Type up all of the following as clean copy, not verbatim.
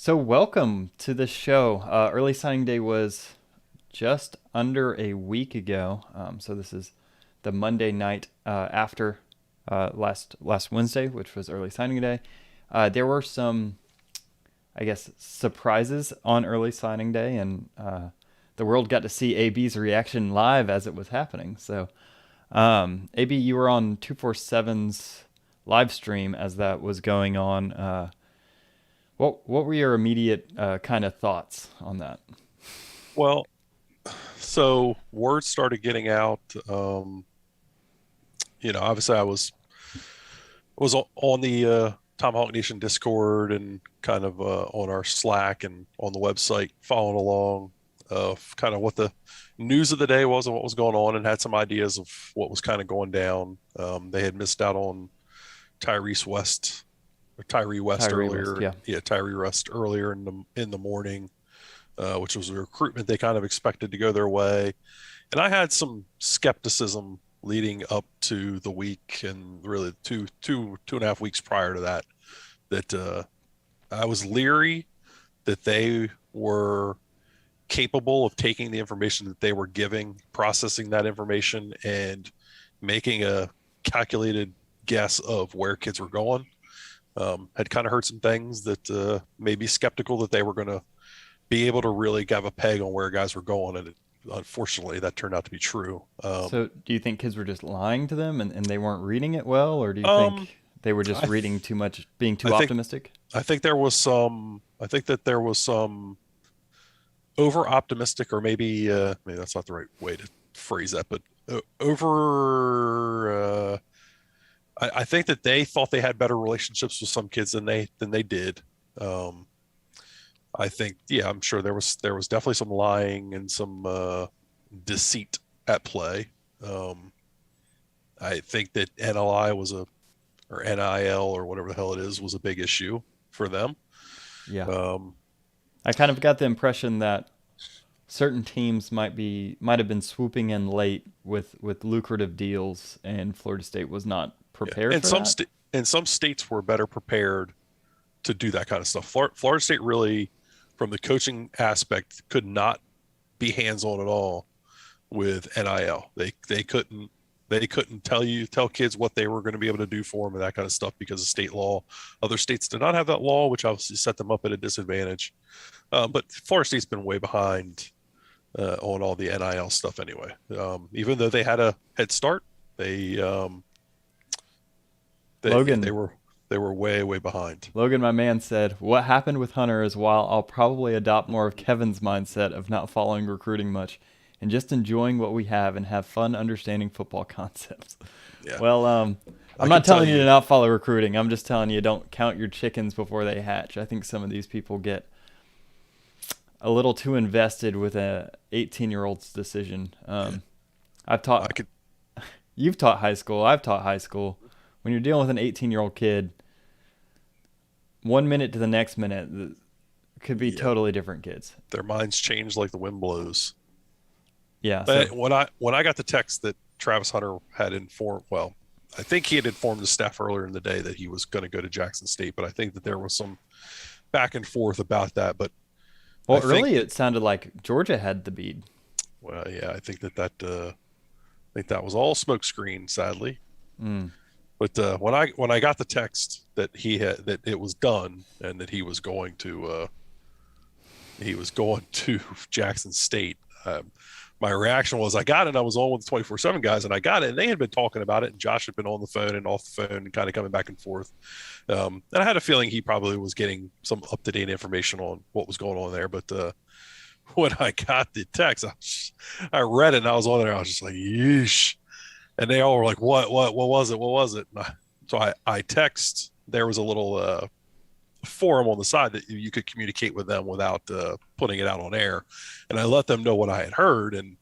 So, welcome to the show. Early signing day was just under a week ago. So this is the Monday night after last Wednesday, which was early signing day. There were some, I guess, surprises on early signing day, and the world got to see AB's reaction live as it was happening. So, AB, you were on 247's live stream as that was going on. What were your immediate kind of thoughts on that? Well, so word started getting out. Obviously I was on the Tom Hawk Nation Discord and kind of on our Slack and on the website following along of kind of what the news of the day was and what was going on, and had some ideas of what was kind of going down. They had missed out on Tyrese West or Tyree West Tyree West, earlier. yeah. Yeah, Tyree West earlier in the morning, which was a recruitment they kind of expected to go their way. And I had some skepticism leading up to the week and really two and a half weeks prior to that, that I was leery that they were capable of taking the information that they were giving, processing that information, and making a calculated guess of where kids were going. Had kind of heard some things that made me skeptical that they were going to be able to really have a peg on where guys were going, and unfortunately, that turned out to be true. So do you think kids were just lying to them and they weren't reading it well, or do you Um, think they were just I th- reading too much, being I too think optimistic? I think there was some. I think that there was some over optimistic, or maybe that's not the right way to phrase that, but over. I think that they thought they had better relationships with some kids than they did. Um, I think, yeah, I'm sure there was definitely some lying and some deceit at play. Um, I think that NLI was a or NIL or whatever the hell it is was a big issue for them. Yeah. Um, I kind of got the impression that certain teams might have been swooping in late with lucrative deals, and Florida State was not yeah, prepared for that. and some states were better prepared to do that kind of stuff. Florida State really, from the coaching aspect, could not be hands on at all with NIL. They couldn't tell kids what they were going to be able to do for them and that kind of stuff because of state law. Other states did not have that law, which obviously set them up at a disadvantage. But Florida State's been way behind on all the NIL stuff anyway. Even though they had a head start, they they Logan, were way behind. Logan, my man said, "What happened with Hunter is while I'll probably adopt more of Kevin's mindset of not following recruiting much and just enjoying what we have and have fun understanding football concepts." Yeah, Well, I'm I can not tell telling you to you. not follow recruiting. I'm just telling you don't count your chickens before they hatch. I think some of these people get a little too invested with a 18-year-old's decision. Yeah, I've I taught, could. you've taught high school. I've taught high school. When you're dealing with an 18-year-old kid, 1 minute to the next minute could be Yeah, totally different kids. their minds change like the wind blows. Yeah. But So when I got the text that Travis Hunter had informed, well, I think he had informed the staff earlier in the day that he was going to go to Jackson State, but I think that there was some back and forth about that. But I well, think early that, it sounded like Georgia had the bead. well, yeah, I think that was all smokescreen, sadly. Mm. But when I got the text that that it was done and that he was going to Jackson State. My reaction was I got it. I was on with the 24/7 guys, and I got it. And they had been talking about it, and Josh had been on the phone and off the phone and kind of coming back and forth. And I had a feeling he probably was getting some up to date information on what was going on there. But when I got the text, I read it and I was on there. I was just like, yeesh. And they all were like, what was it? What was it? So I text. There was a little forum on the side that you could communicate with them without putting it out on air. And I let them know what I had heard, and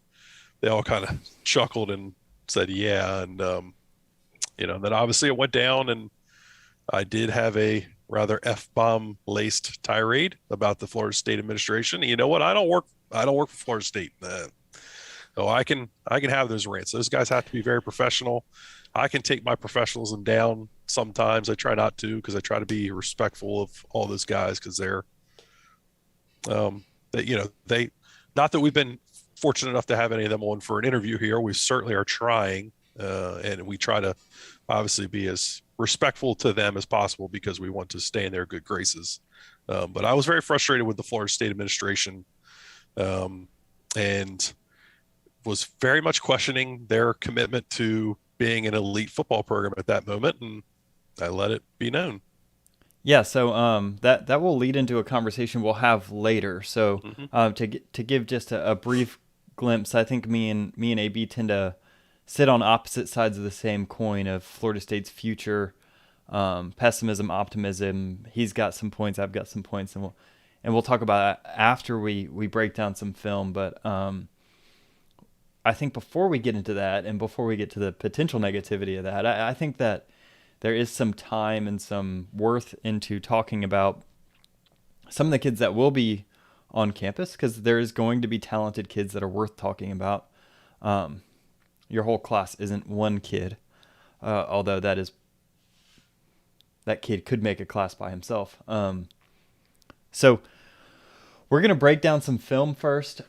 they all kind of chuckled and said, "Yeah." And then obviously it went down, and I did have a rather f-bomb laced tirade about the Florida State administration. You know what? I don't work for Florida State. So I can have those rants. Those guys have to be very professional. I can take my professionalism down sometimes. I try not to because I try to be respectful of all those guys because That they, not that we've been fortunate enough to have any of them on for an interview here. We certainly are trying, and we try to obviously be as respectful to them as possible because we want to stay in their good graces. But I was very frustrated with the Florida State administration, and was very much questioning their commitment to being an elite football program at that moment, and I let it be known. Yeah, so that will lead into a conversation we'll have later. So Mm-hmm. to give just a brief glimpse, I think me and AB tend to sit on opposite sides of the same coin of Florida State's future, pessimism, optimism. He's got some points, I've got some points, and we'll talk about it after we break down some film. But I think before we get into that, and before we get to the potential negativity of that, I think that there is some time and some worth into talking about some of the kids that will be on campus, because there is going to be talented kids that are worth talking about. Your whole class isn't one kid, although that kid could make a class by himself. So we're going to break down some film first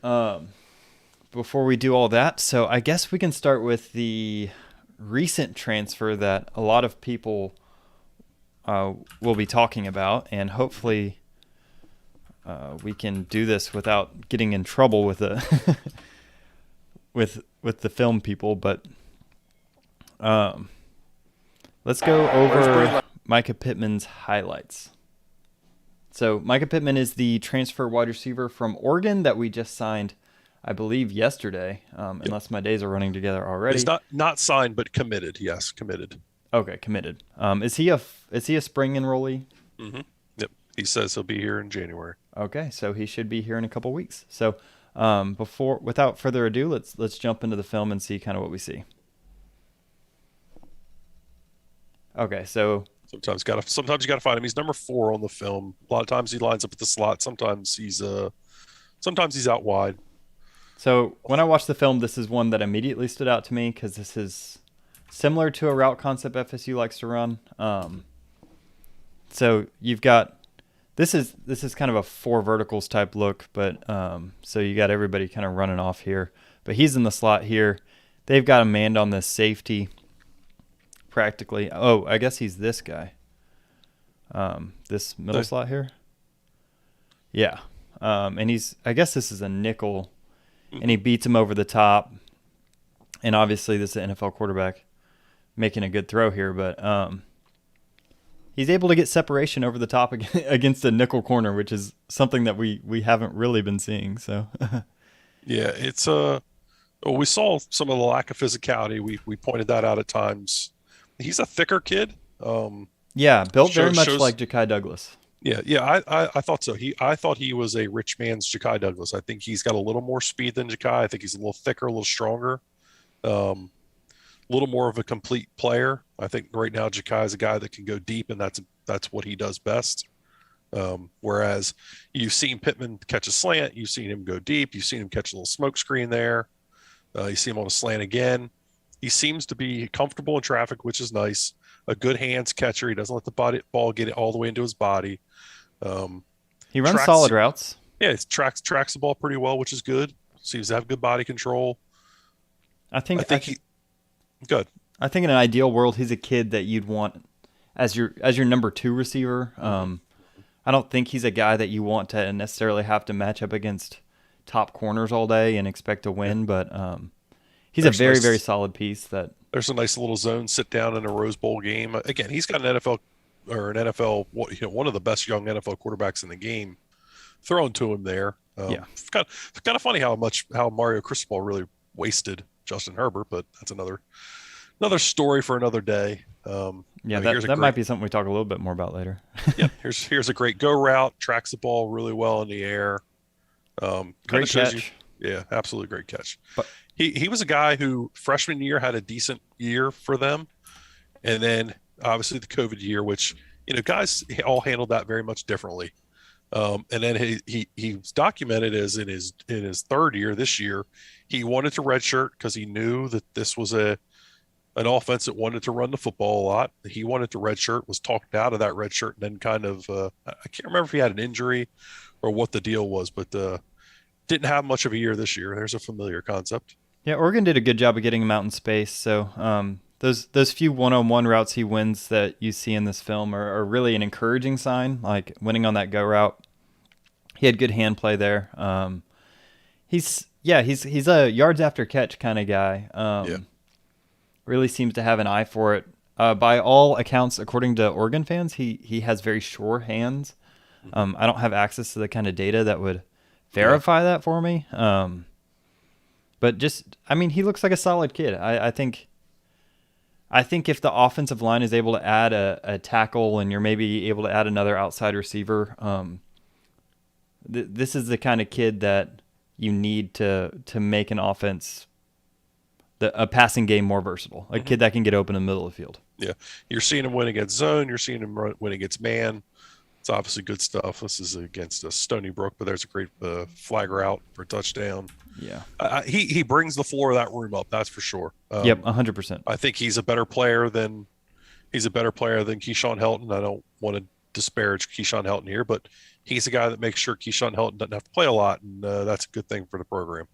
before we do all that. So I guess we can start with the recent transfer that a lot of people will be talking about, and hopefully we can do this without getting in trouble with the with the film people. But let's go over Micah Pittman's highlights. So Micah Pittman is the transfer wide receiver from Oregon that we just signed, I believe, yesterday, unless my days are running together already. He's not signed, but committed. Yes, committed. Okay, committed. Is he a spring enrollee? Mm-hmm. Yep. He says he'll be here in January. Okay, so he should be here in a couple weeks. So without further ado, let's jump into the film and see kind of what we see. Okay, so Sometimes you gotta find him. He's number 4 on the film. A lot of times he lines up at the slot. Sometimes he's out wide. So when I watched the film, this is one that immediately stood out to me because this is similar to a route concept FSU likes to run. So you've got this is kind of a 4 verticals type look, but so you got everybody kind of running off here, but he's in the slot here. They've got him manned on this safety practically. Oh, I guess he's this guy. This middle slot here. Yeah, and I guess this is a nickel. And he beats him over the top. And obviously, this is an NFL quarterback making a good throw here, but he's able to get separation over the top against a nickel corner, which is something that we haven't really been seeing. So, yeah, it's we saw some of the lack of physicality. We pointed that out at times. He's a thicker kid. Yeah, built very much like Ja'Kai Douglas. Yeah, I thought so. I thought he was a rich man's Ja'Kai Douglas. I think he's got a little more speed than Ja'Kai. I think he's a little thicker, a little stronger, a little more of a complete player. I think right now Ja'Kai is a guy that can go deep, and that's what he does best. Whereas you've seen Pittman catch a slant, you've seen him go deep, you've seen him catch a little smoke screen there. You see him on a slant again. He seems to be comfortable in traffic, which is nice. A good hands catcher. He doesn't let the ball get it all the way into his body. He runs solid routes. Yeah, he tracks the ball pretty well, which is good. Seems to have good body control. I think good. I think in an ideal world, he's a kid that you'd want as your number 2 receiver. I don't think he's a guy that you want to necessarily have to match up against top corners all day and expect to win, but he's a very, very solid piece. There's a nice little zone sit down in a Rose Bowl game. Again, he's got an NFL, one of the best young NFL quarterbacks in the game thrown to him there. It's kind of funny how Mario Cristobal really wasted Justin Herbert, but that's another story for another day. That might be something we talk a little bit more about later. Yeah, here's a great go route, tracks the ball really well in the air. Great catch. Yeah, absolutely great catch. But he was a guy who freshman year had a decent year for them, and then obviously the COVID year, which guys all handled that very much differently. And then he's documented as in his third year this year, he wanted to redshirt because he knew that this was a an offense that wanted to run the football a lot. He wanted to redshirt, was talked out of that redshirt, and then kind of I can't remember if he had an injury or what the deal was, but didn't have much of a year this year. There's a familiar concept. Yeah, Oregon did a good job of getting him out in space. So those few one-on-one routes he wins that you see in this film are really an encouraging sign. Like winning on that go route, he had good hand play there. He's a yards after catch kind of guy. Yeah. Really seems to have an eye for it. By all accounts, according to Oregon fans, he has very sure hands. I don't have access to the kind of data that would verify that for me. But just, I mean, he looks like a solid kid. I think if the offensive line is able to add a tackle and you're maybe able to add another outside receiver, this is the kind of kid that you need to make an offense, a passing game more versatile. A kid that can get open in the middle of the field. Yeah. You're seeing him win against zone. You're seeing him win against man. It's obviously good stuff. This is against Stony Brook, but there's a great flag route for a touchdown. Yeah. He brings the floor of that room up. That's for sure. Yep. 100%. I think he's a better player than Keyshawn Helton. I don't want to disparage Keyshawn Helton here, but he's a guy that makes sure Keyshawn Helton doesn't have to play a lot. And that's a good thing for the program.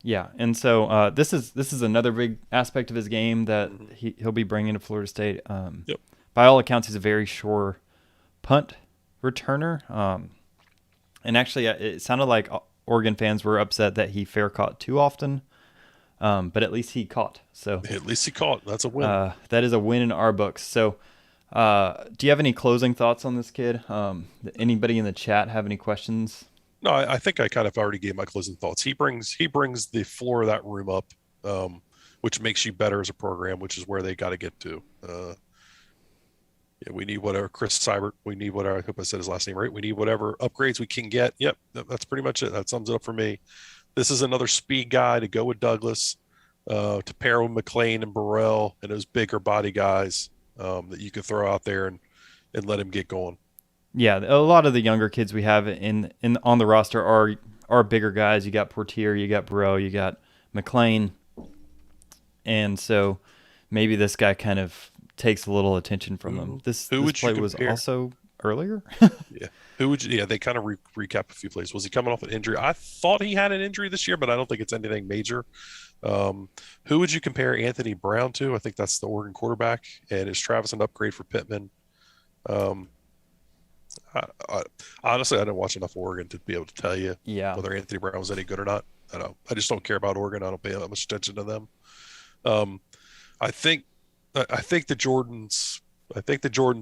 Yeah, and so this is another big aspect of his game that he'll be bringing to Florida State. Yep. By all accounts, he's a very sure punt returner. And actually, it sounded like Oregon fans were upset that he fair caught too often. But at least he caught. So at least he caught. That's a win. That is a win in our books. So do you have any closing thoughts on this kid? Anybody in the chat have any questions? No, I think I kind of already gave my closing thoughts. He brings the floor of that room up, which makes you better as a program, which is where they got to get to. We need whatever Chris Seibert. We need whatever. I hope I said his last name right. We need whatever upgrades we can get. Yep, that's pretty much it. That sums it up for me. This is another speed guy to go with Douglas, to pair with McLean and Burrell and those bigger body guys that you can throw out there and let him get going. Yeah, a lot of the younger kids we have in on the roster are bigger guys. You got Portier, you got Burrell, you got McLean, and so maybe this guy kind of takes a little attention from them. This play was also earlier. Yeah, they kind of recap a few plays. Was he coming off an injury? I thought he had an injury this year, but I don't think it's anything major. Who would you compare Anthony Brown to? I think that's the Oregon quarterback. And is Travis an upgrade for Pittman? Honestly, I didn't watch enough Oregon to be able to tell you whether Anthony Brown was any good or not. I just don't care about Oregon. I don't pay that much attention to them. I think the Jordans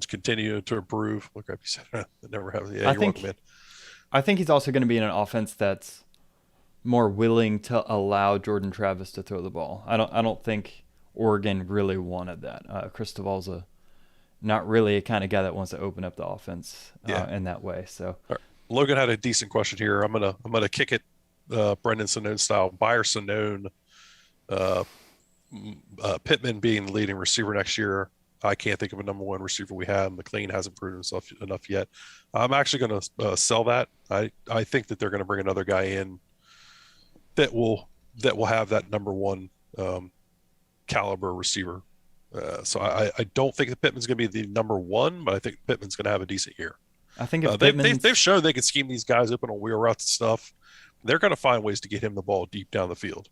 continue to improve. Look, like you said, it never happens. Yeah, you're welcome, man. I think he's also going to be in an offense that's more willing to allow Jordan Travis to throw the ball. I don't think Oregon really wanted that. Cristobal's not really a kind of guy that wants to open up the offense in that way. So right. Logan had a decent question here. I'm gonna kick it Brendan Sonnone style. Buyer Sonnone, Pittman being the leading receiver next year. I can't think of a number one receiver we have. McLean hasn't proven himself enough yet. I'm actually going to sell that. I think that they're going to bring another guy in that will have that number one caliber receiver. So I don't think that Pittman's going to be the number one, but I think Pittman's going to have a decent year. I think if they've shown they can scheme these guys open on wheel routes and stuff. They're going to find ways to get him the ball deep down the field.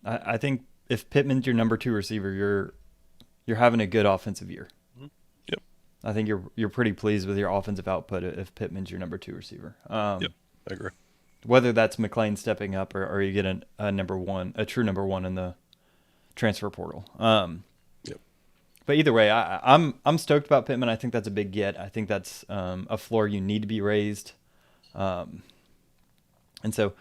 I think if Pittman's your number two receiver, you're having a good offensive year. Mm-hmm. Yep. I think you're pretty pleased with your offensive output if Pittman's your number two receiver. Yep, I agree. Whether that's McLean stepping up or you get a true number one in the transfer portal. Yep. But either way, I'm stoked about Pittman. I think that's a big get. I think that's a floor you need to be raised. And so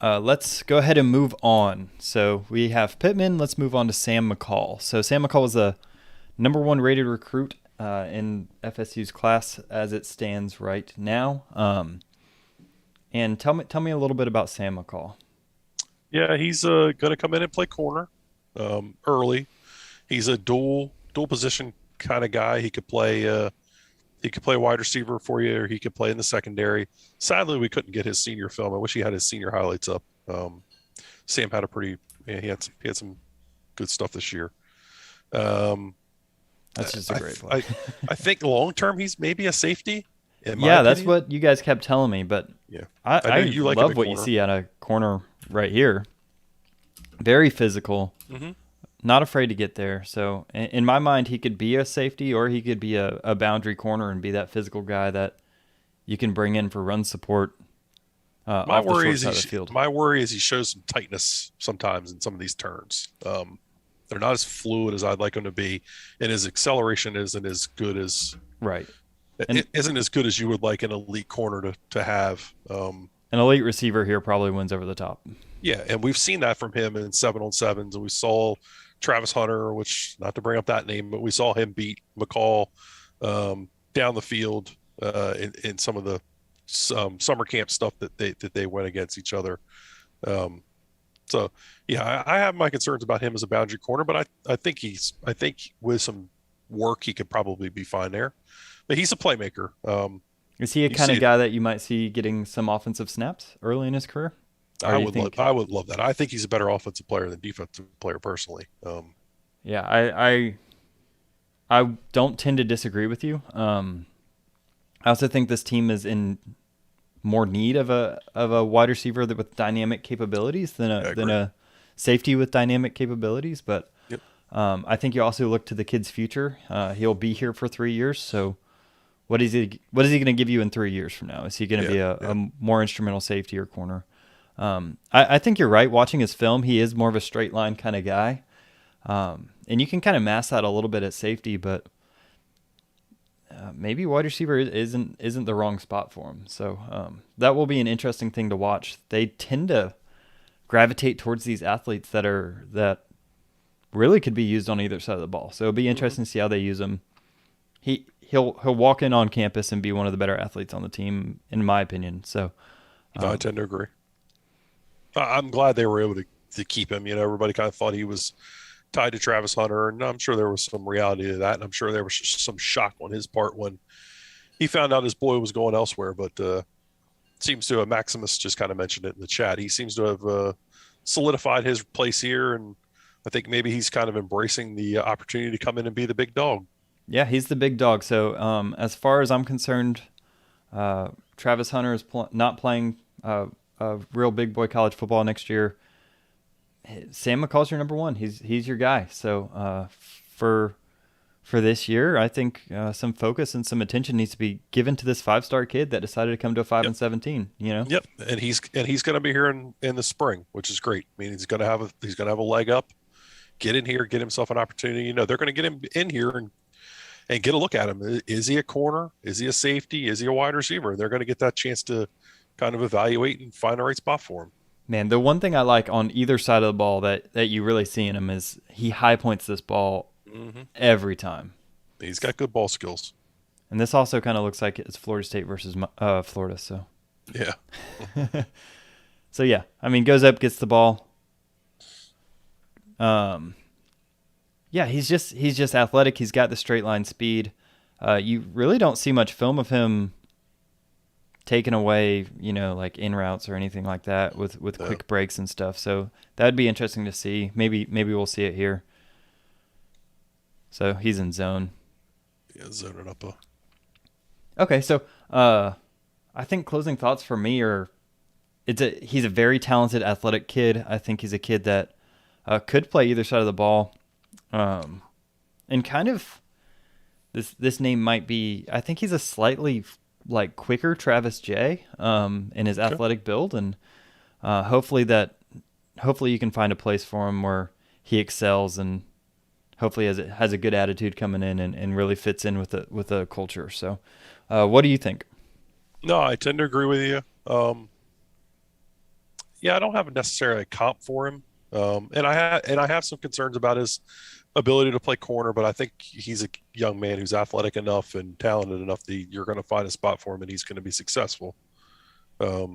let's go ahead and move on. So we have Pittman. Let's move on to Sam McCall. So Sam McCall was the number one rated recruit in FSU's class as it stands right now. And tell me a little bit about Sam McCall. Yeah, he's going to come in and play corner early. He's a dual position kind of guy. He could play wide receiver for you, or he could play in the secondary. Sadly, we couldn't get his senior film. I wish he had his senior highlights up. Sam had he had some good stuff this year. Um, That's just a great play. I think long term he's maybe a safety. Yeah, that's what you guys kept telling me, but yeah, I you like love what you see at a corner right here. Very physical, not afraid to get there. So in my mind, he could be a safety or he could be a boundary corner and be that physical guy that you can bring in for run support off the short side of the field. My worry is he shows some tightness sometimes in some of these turns. They're not as fluid as I'd like them to be, and his acceleration isn't as good as It isn't as good as you would like an elite corner to have. An elite receiver here probably wins over the top. Yeah, and we've seen that from him in 7-on-7s, and we saw Travis Hunter, which, not to bring up that name, but we saw him beat McCall down the field in some of the summer camp stuff that they went against each other. So yeah, I have my concerns about him as a boundary corner, but I think with some work he could probably be fine there. But he's a playmaker. Is he a kind of guy that you might see getting some offensive snaps early in his career? I would love that. I think he's a better offensive player than defensive player personally. Yeah, I don't tend to disagree with you. I also think this team is in more need of a wide receiver with dynamic capabilities than a safety with dynamic capabilities. But yep. I think you also look to the kid's future. He'll be here for 3 years, so what is he going to give you in 3 years from now? Is he going to be a more instrumental safety or corner? I think you're right. Watching his film, he is more of a straight line kind of guy, and you can kind of mask that a little bit at safety, but maybe wide receiver isn't the wrong spot for him. So that will be an interesting thing to watch. They tend to gravitate towards these athletes that really could be used on either side of the ball. So it'll be interesting to see how they use him. He'll walk in on campus and be one of the better athletes on the team, in my opinion. So I tend to agree. I'm glad they were able to keep him. You know, everybody kind of thought he was tied to Travis Hunter, and I'm sure there was some reality to that, and I'm sure there was some shock on his part when he found out his boy was going elsewhere. But seems to have, Maximus just kind of mentioned it in the chat, he seems to have solidified his place here, and I think maybe he's kind of embracing the opportunity to come in and be the big dog. Yeah, he's the big dog. So as far as I'm concerned, Travis Hunter is not playing real big boy college football next year. Sam McCall's your number one. He's your guy. So for this year, I think some focus and some attention needs to be given to this 5-star kid that decided to come to a 5-17. You know. Yep, and he's going to be here in the spring, which is great. I mean, he's going to have a leg up. Get in here, get himself an opportunity. You know, they're going to get him in here and get a look at him. Is he a corner? Is he a safety? Is he a wide receiver? They're going to get that chance to kind of evaluate and find the right spot for him. Man, the one thing I like on either side of the ball that you really see in him is he high points this ball every time. He's got good ball skills. And this also kind of looks like it's Florida State versus Florida. So yeah. So yeah, I mean, goes up, gets the ball. Yeah, he's just athletic. He's got the straight line speed. You really don't see much film of him taken away, you know, like in routes or anything like that with quick breaks and stuff. So that'd be interesting to see. Maybe we'll see it here. So he's in zone. Yeah, zoning up. Okay, so I think closing thoughts for me are he's a very talented, athletic kid. I think he's a kid that could play either side of the ball. And kind of this name might be, I think he's a slightly like quicker Travis J in his athletic build, and hopefully you can find a place for him where he excels and hopefully has a good attitude coming in and really fits in with the culture. So what do you think? No, I tend to agree with you. Yeah, I don't have necessarily a comp for him. And I have some concerns about his ability to play corner, but I think he's a young man who's athletic enough and talented enough that you're going to find a spot for him and he's going to be successful. I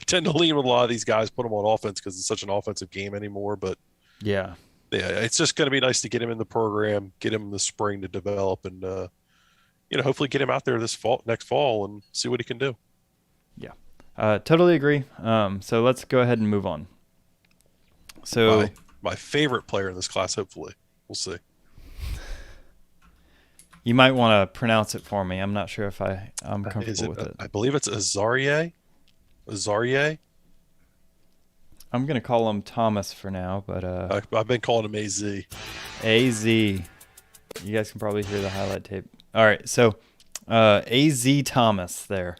tend to lean with a lot of these guys, put them on offense because it's such an offensive game anymore. But yeah, it's just going to be nice to get him in the program, get him in the spring to develop, and hopefully get him out there next fall and see what he can do. Yeah, totally agree. So let's go ahead and move on. So my favorite player in this class. Hopefully, we'll see. You might want to pronounce it for me. I'm not sure if I'm comfortable with it. I believe it's Azareyeh. Azareyeh. I'm gonna call him Thomas for now, but I've been calling him AZ. AZ. You guys can probably hear the highlight tape. All right, so AZ Thomas there.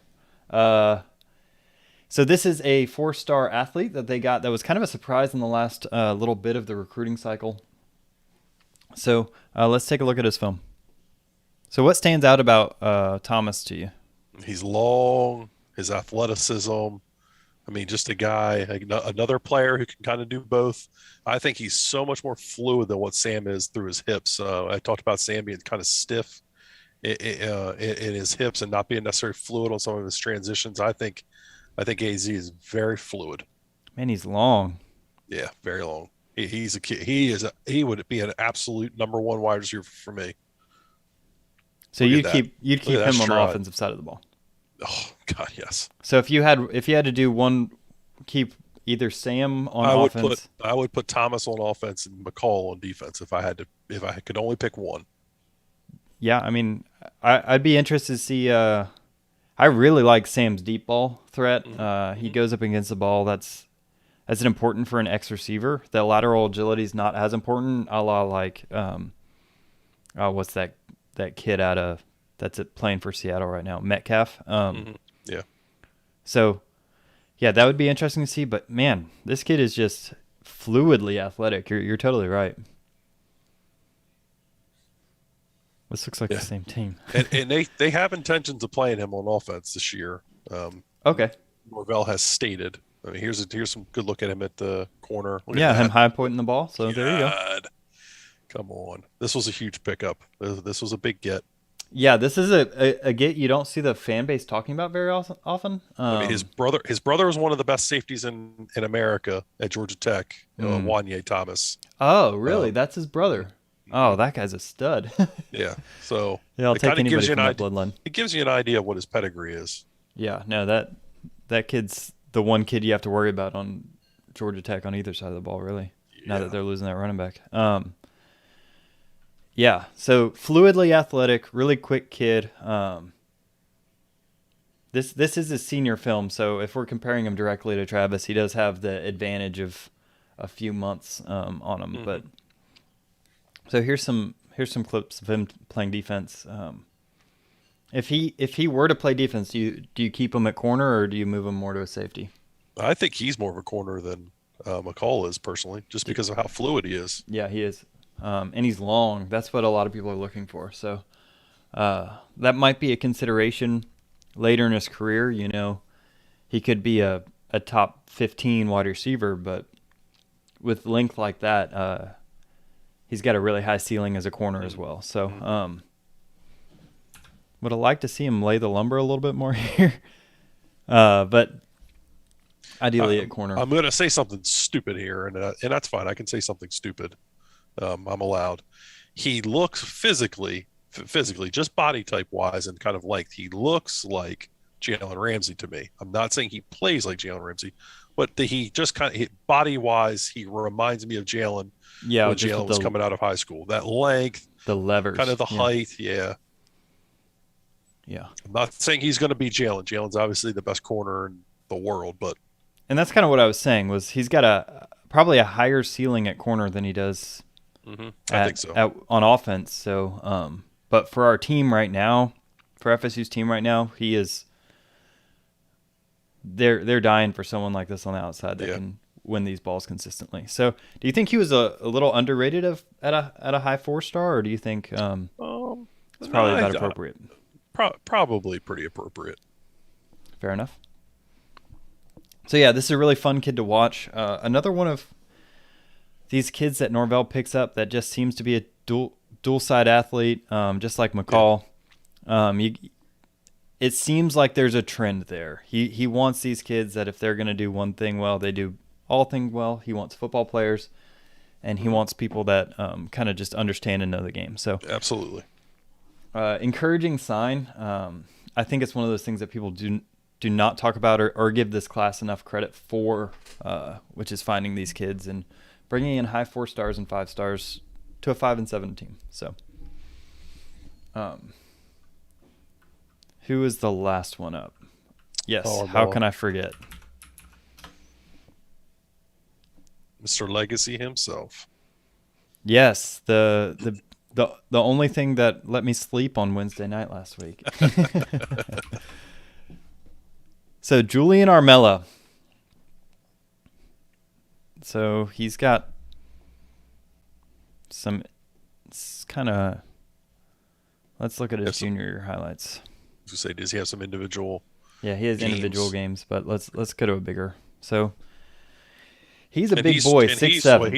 So this is a 4-star athlete that they got that was kind of a surprise in the last little bit of the recruiting cycle. So let's take a look at his film. So what stands out about Thomas to you? He's long, his athleticism. I mean, just a guy, another player who can kind of do both. I think he's so much more fluid than what Sam is through his hips. I talked about Sam being kind of stiff in his hips and not being necessarily fluid on some of his transitions. I think AZ is very fluid. Man, he's long. Yeah, very long. He's a kid. He would be an absolute number 1 wide receiver for me. So you'd keep him on the offensive side of the ball. Oh God, yes. So if you had to do one, keep either Sam on offense. I would put Thomas on offense and McCall on defense if I could only pick one. Yeah, I mean, I'd be interested to see. I really like Sam's deep ball threat. He goes up against the ball. That's important for an X receiver. The lateral agility is not as important. A la like, what's that kid that's playing for Seattle right now, Metcalf. Yeah. So, yeah, that would be interesting to see. But man, this kid is just fluidly athletic. You're totally right. This looks like the same team. and they have intentions of playing him on offense this year. Okay. Norvell has stated. I mean, here's some good look at him at the corner. Him high pointing the ball. So there you go. Come on. This was a huge pickup. This was a big get. Yeah, this is a get you don't see the fan base talking about very often. I mean, his brother was one of the best safeties in America at Georgia Tech, Azareyeh Thomas. Oh, really? That's his brother. Oh, that guy's a stud. Yeah. So I'll take anybody from that bloodline. It gives you an idea of what his pedigree is. Yeah. No, that kid's the one kid you have to worry about on Georgia Tech on either side of the ball, really. Yeah. Now that they're losing that running back. Yeah. So fluidly athletic, really quick kid. This is his senior film, so if we're comparing him directly to Travis, he does have the advantage of a few months on him. But so here's some clips of him playing defense. If he were to play defense, do you keep him at corner or do you move him more to a safety? I think he's more of a corner than McCall is personally, just because of how fluid he is. Yeah, he is, and he's long. That's what a lot of people are looking for. So that might be a consideration later in his career. You know, he could be a top 15 wide receiver, but with length like that, he's got a really high ceiling as a corner as well. So would have liked to see him lay the lumber a little bit more here, but ideally at corner. I'm going to say something stupid here, and that's fine. I can say something stupid. I'm allowed. He looks physically, just body type wise and kind of length, he looks like Jalen Ramsey to me. I'm not saying he plays like Jalen Ramsey, but he just kind of body wise, he reminds me of Jalen. Yeah, when Jalen was coming out of high school. That length, the levers, kind of the height. Yeah. I'm not saying he's going to be Jalen. Jalen's obviously the best corner in the world, and that's kind of what I was saying was he's got probably a higher ceiling at corner than he does. I think so. On offense. So, but for our team right now, for FSU's team right now, he is. They're dying for someone like this on the outside that can win these balls consistently. So, do you think he was a little underrated at a high 4-star, or do you think it's probably about appropriate? Probably pretty appropriate. Fair enough. So yeah, this is a really fun kid to watch. Another one of these kids that Norvell picks up that just seems to be a dual side athlete, just like McCall. It seems like there's a trend there. He wants these kids that if they're going to do one thing well, they do all things well. He wants football players, and he wants people that kind of just understand and know the game. So absolutely. Encouraging sign. I think it's one of those things that people do not talk about or give this class enough credit for, which is finding these kids and bringing in high 4 stars and 5 stars to a 5-7 team. So, who is the last one up? Yes. How can I forget? Mr. Legacy himself. Yes, the only thing that let me sleep on Wednesday night last week. So Julian Armella. So he's got some kind of. Let's look at his junior year highlights. To say, does he have some individual? Yeah, he has individual games, but let's go to a bigger. So he's a big boy, 6'7".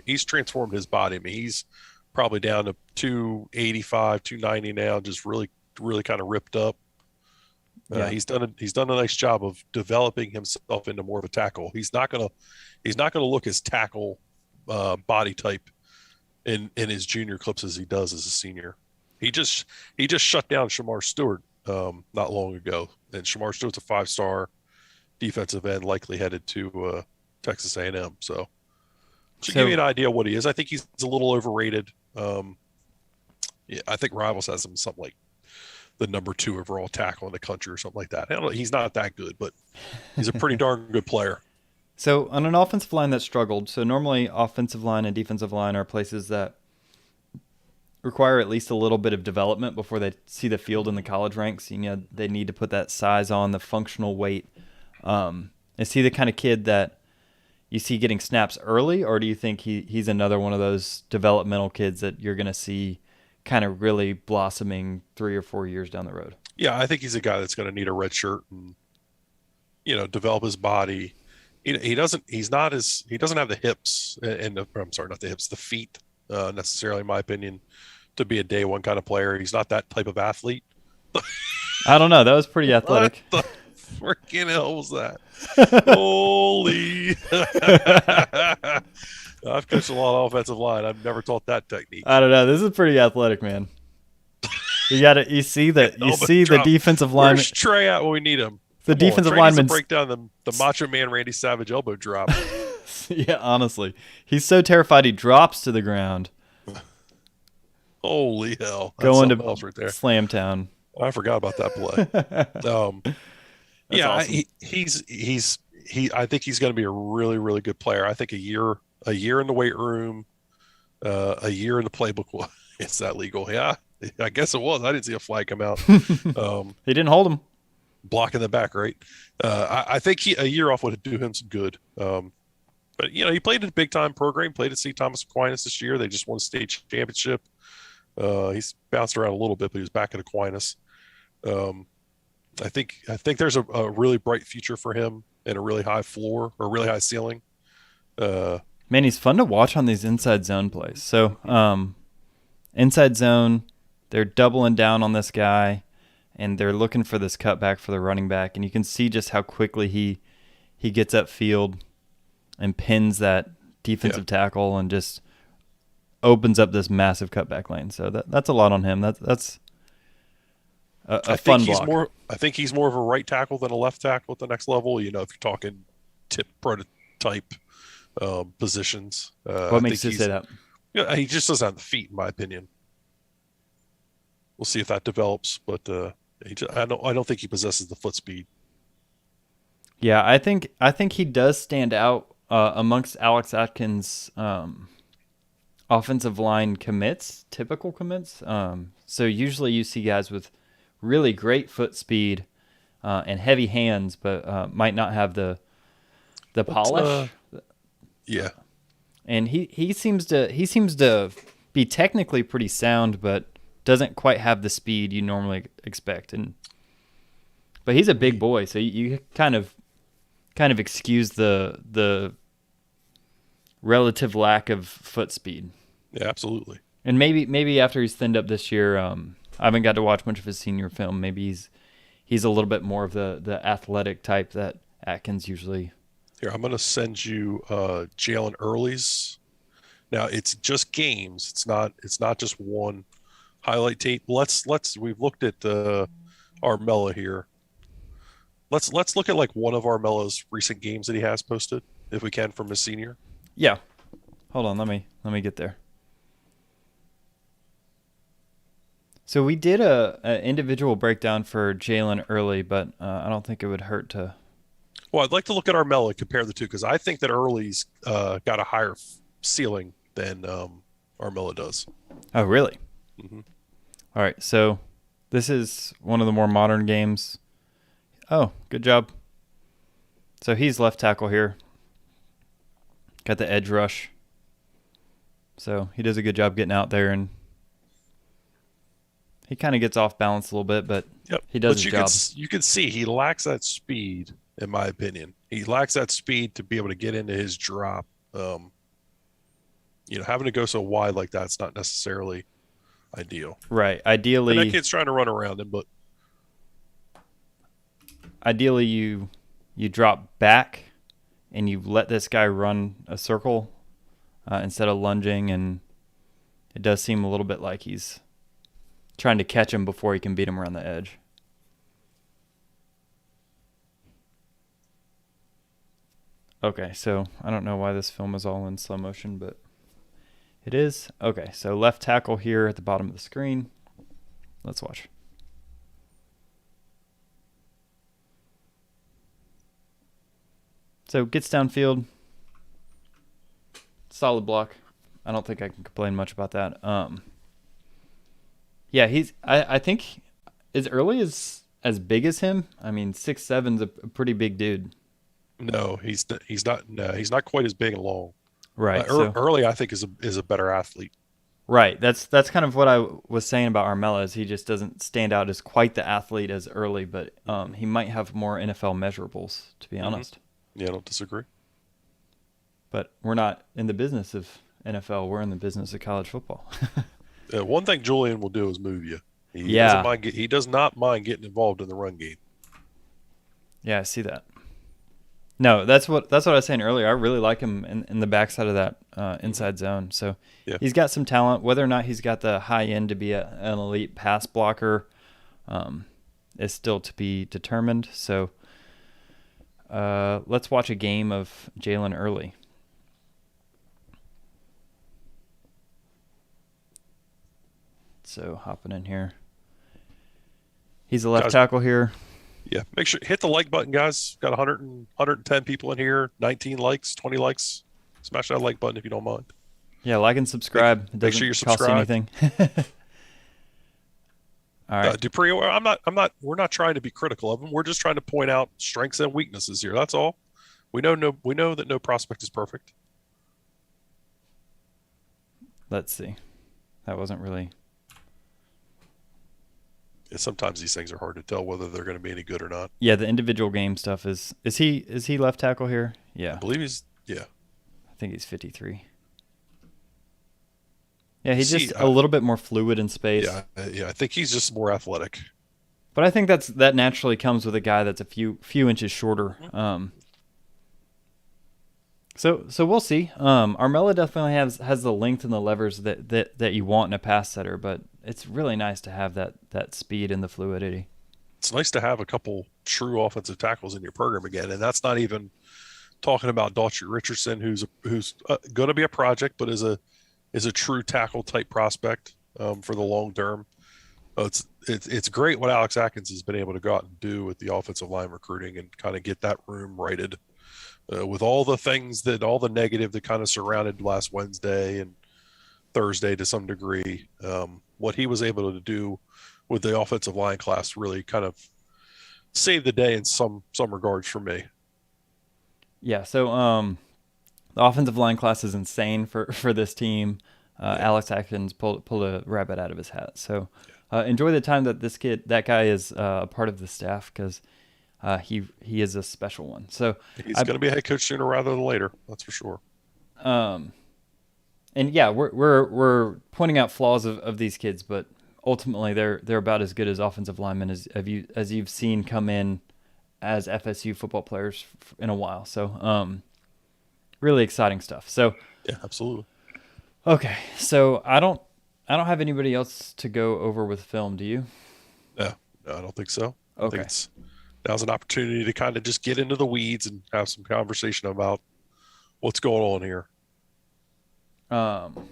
He's transformed his body. I mean, he's probably down to 285, 290 now, just really kind of ripped up. Yeah. He's done a nice job of developing himself into more of a tackle. He's not gonna look his tackle body type in his junior clips as he does as a senior. He just shut down Shamar Stewart not long ago, and Shamar Stewart's a 5-star defensive end, likely headed to Texas A&M. So give you an idea of what he is. I think he's a little overrated. Yeah, I think Rivals has him something like the number 2 overall tackle in the country or something like that. I don't know, he's not that good, but he's a pretty darn good player. So on an offensive line that struggled, so normally offensive line and defensive line are places that require at least a little bit of development before they see the field in the college ranks. You know, they need to put that size on, the functional weight. Is he the kind of kid that you see getting snaps early, or do you think he's another one of those developmental kids that you're going to see kind of really blossoming 3 or 4 years down the road? Yeah, I think he's a guy that's going to need a red shirt and, develop his body. He doesn't have the hips the feet necessarily, in my opinion, to be a day one kind of player. He's not that type of athlete. I don't know. That was pretty athletic. What the freaking hell was that? Holy. I've coached a lot of offensive line. I've never taught that technique. I don't know. This is pretty athletic, man. You see the defensive lineman. Where's Trey at when we need him? The defensive lineman break down the Macho Man Randy Savage elbow drop. Yeah, honestly, he's so terrified he drops to the ground. Holy hell! That's going to right there. Slam Town. I forgot about that play. Yeah, awesome. I think he's going to be a really, really good player. I think a year in the weight room, a year in the playbook. Is that legal? Yeah, I guess it was. I didn't see a flag come out. He didn't hold him. Blocking the back, right? I think a year off would do him some good. But he played in a big time program. Played at St. Thomas Aquinas this year. They just won a state championship. He's bounced around a little bit, but he was back at Aquinas. I think there's a really bright future for him and a really high floor or really high ceiling. Man, he's fun to watch on these inside zone plays. So, inside zone, they're doubling down on this guy, and they're looking for this cutback for the running back, and you can see just how quickly he gets upfield and pins that defensive tackle and just opens up this massive cutback lane. So that's a lot on him. That's a fun block. I think he's more of a right tackle than a left tackle at the next level. If you're talking tip prototype positions. What makes you say that? He just doesn't have the feet, in my opinion. We'll see if that develops, but I don't think he possesses the foot speed. Yeah, I think he does stand out amongst Alex Atkins' offensive line commits, typical commits. So usually you see guys with really great foot speed and heavy hands, but might not have the polish. Yeah, and he seems to be technically pretty sound, but doesn't quite have the speed you normally expect. But he's a big boy, so you kind of excuse the relative lack of foot speed. Yeah, absolutely. And maybe after he's thinned up this year, I haven't got to watch much of his senior film. Maybe he's a little bit more of the athletic type that Atkins usually. Here, I'm going to send you Jalen Early's. Now it's just games. It's not just one highlight tape. We've looked at Armella here. Let's look at like one of Armella's recent games that he has posted, if we can, from his senior. Yeah. Hold on, let me get there. So we did a individual breakdown for Jalen early, but I don't think it would hurt to. Well, I'd like to look at Armella and compare the two because I think that Early's got a higher ceiling than Armella does. Oh, really? Mm-hmm. All right. So this is one of the more modern games. Oh, good job. So he's left tackle here. Got the edge rush. So he does a good job getting out there, and he kind of gets off balance a little bit, but yep. He does his job. You can see he lacks that speed, in my opinion. He lacks that speed to be able to get into his drop. Having to go so wide like that's not necessarily ideal. Right. Ideally, and that kid's trying to run around him, but ideally you drop back and you let this guy run a circle instead of lunging, and it does seem a little bit like he's trying to catch him before he can beat him around the edge. Okay, so I don't know why this film is all in slow motion, but it is. Okay, so left tackle here at the bottom of the screen. Let's watch. So gets downfield. Solid block. I don't think I can complain much about that. Yeah, I think as early as big as him. I mean, 6'7" is a pretty big dude. No, he's not. No, he's not quite as big and long. Right. Early, I think is a better athlete. Right. That's kind of what I was saying about Armella, is he just doesn't stand out as quite the athlete as Early, but he might have more NFL measurables, to be honest. Yeah, I don't disagree. But we're not in the business of NFL. We're in the business of college football. One thing Julian will do is move you. He does not mind getting involved in the run game. Yeah, I see that. No, that's what I was saying earlier. I really like him in the backside of that inside zone. So He's got some talent. Whether or not he's got the high end to be an elite pass blocker is still to be determined. So let's watch a game of Jalen Early. So hopping in here. He's a left tackle here. Yeah, make sure hit the like button, guys. Got 110 people in here, 19 likes, 20 likes. Smash that like button if you don't mind. Yeah, like and subscribe. It doesn't cost you anything. All right, Dupree. We're not trying to be critical of him. We're just trying to point out strengths and weaknesses here. That's all. We know that no prospect is perfect. Let's see. That wasn't really. Sometimes these things are hard to tell whether they're going to be any good or not. Yeah, the individual game stuff is he left tackle here? Yeah. I believe I think he's 53. Yeah, he's just a little bit more fluid in space. Yeah, I think he's just more athletic. But I think that naturally comes with a guy that's a few inches shorter. So we'll see. Armella definitely has the length and the levers that you want in a pass setter, but it's really nice to have that speed and the fluidity. It's nice to have a couple true offensive tackles in your program again, and that's not even talking about Daughtry Richardson, who's going to be a project, but is a true tackle type prospect for the long term. It's great what Alex Atkins has been able to go out and do with the offensive line recruiting and kind of get that room righted. With all the negative that kind of surrounded last Wednesday and Thursday to some degree, what he was able to do with the offensive line class really kind of saved the day in some regards for me. Yeah, so the offensive line class is insane for this team. Alex Atkins pulled a rabbit out of his hat. So enjoy the time that that guy is a part of the staff, because he is a special one. So he's going to be a head coach sooner rather than later. That's for sure. And yeah, we're pointing out flaws of these kids, but ultimately they're about as good as offensive linemen as you've seen come in as FSU football players in a while. So really exciting stuff. So yeah, absolutely. Okay, so I don't have anybody else to go over with film. Do you? No, I don't think so. Okay. I think now's an opportunity to kind of just get into the weeds and have some conversation about what's going on here. Um,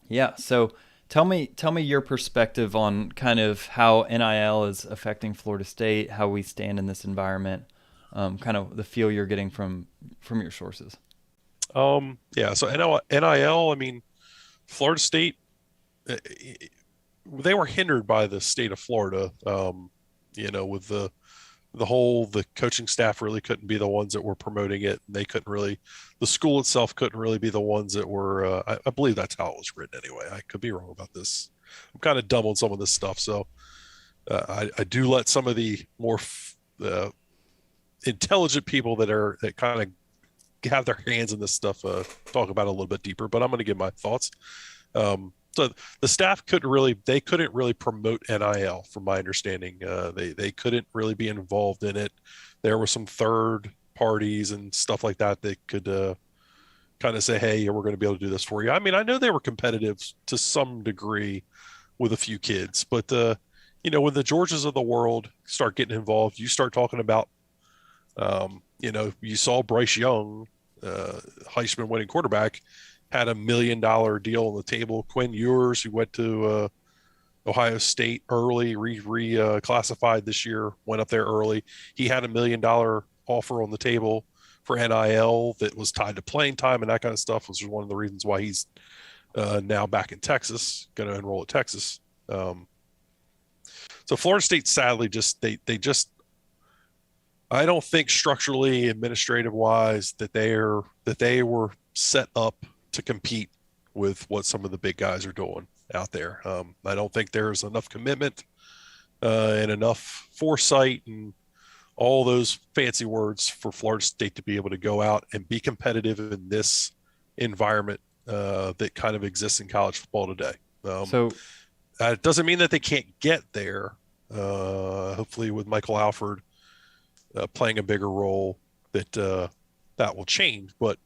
yeah. So tell me your perspective on kind of how NIL is affecting Florida State, how we stand in this environment, kind of the feel you're getting from your sources. Yeah. So NIL, I mean, Florida State, uh, they were hindered by the state of Florida. With the coaching staff really couldn't be the ones that were promoting it. And they couldn't really, the school itself couldn't really be the ones that were, I believe that's how it was written anyway. I could be wrong about this. I'm kind of dumb on some of this stuff. So I do let some of the more intelligent people that kind of have their hands in this stuff talk about it a little bit deeper, but I'm going to give my thoughts. So the staff couldn't really promote NIL from my understanding. They couldn't really be involved in it. There were some third parties and stuff like that could kind of say, hey, we're going to be able to do this for you. I mean, I know they were competitive to some degree with a few kids, but when the Georgias of the world start getting involved, you start talking about, you saw Bryce Young, Heisman winning quarterback, had $1 million deal on the table. Quinn Ewers, who went to Ohio State early, classified this year, went up there early. He had $1 million offer on the table for NIL that was tied to playing time and that kind of stuff, which was one of the reasons why he's now back in Texas, going to enroll at Texas. So Florida State, sadly, I don't think structurally, administrative wise, that they were set up to compete with what some of the big guys are doing out there. I don't think there's enough commitment and enough foresight and all those fancy words for Florida State to be able to go out and be competitive in this environment that kind of exists in college football today. So It doesn't mean that they can't get there. Hopefully, with Michael Alford playing a bigger role, that will change. But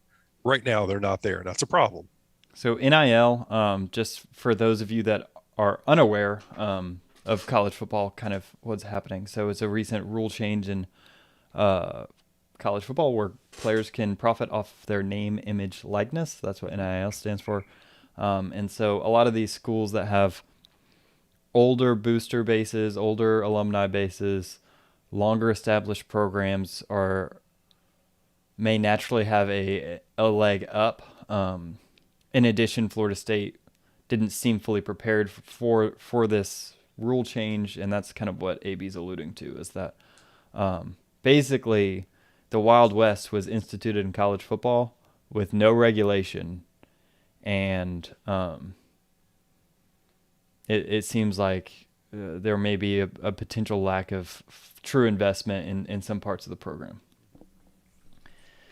right now, they're not there, and that's a problem. So NIL, just for those of you that are unaware of college football, kind of what's happening. So it's a recent rule change in college football where players can profit off their name, image, likeness. That's what NIL stands for. And so a lot of these schools that have older booster bases, older alumni bases, longer established programs may naturally have a leg up. In addition, Florida State didn't seem fully prepared for this rule change, and that's kind of what AB's alluding to, is that basically the Wild West was instituted in college football with no regulation, and it seems like there may be a potential lack of true investment in some parts of the program.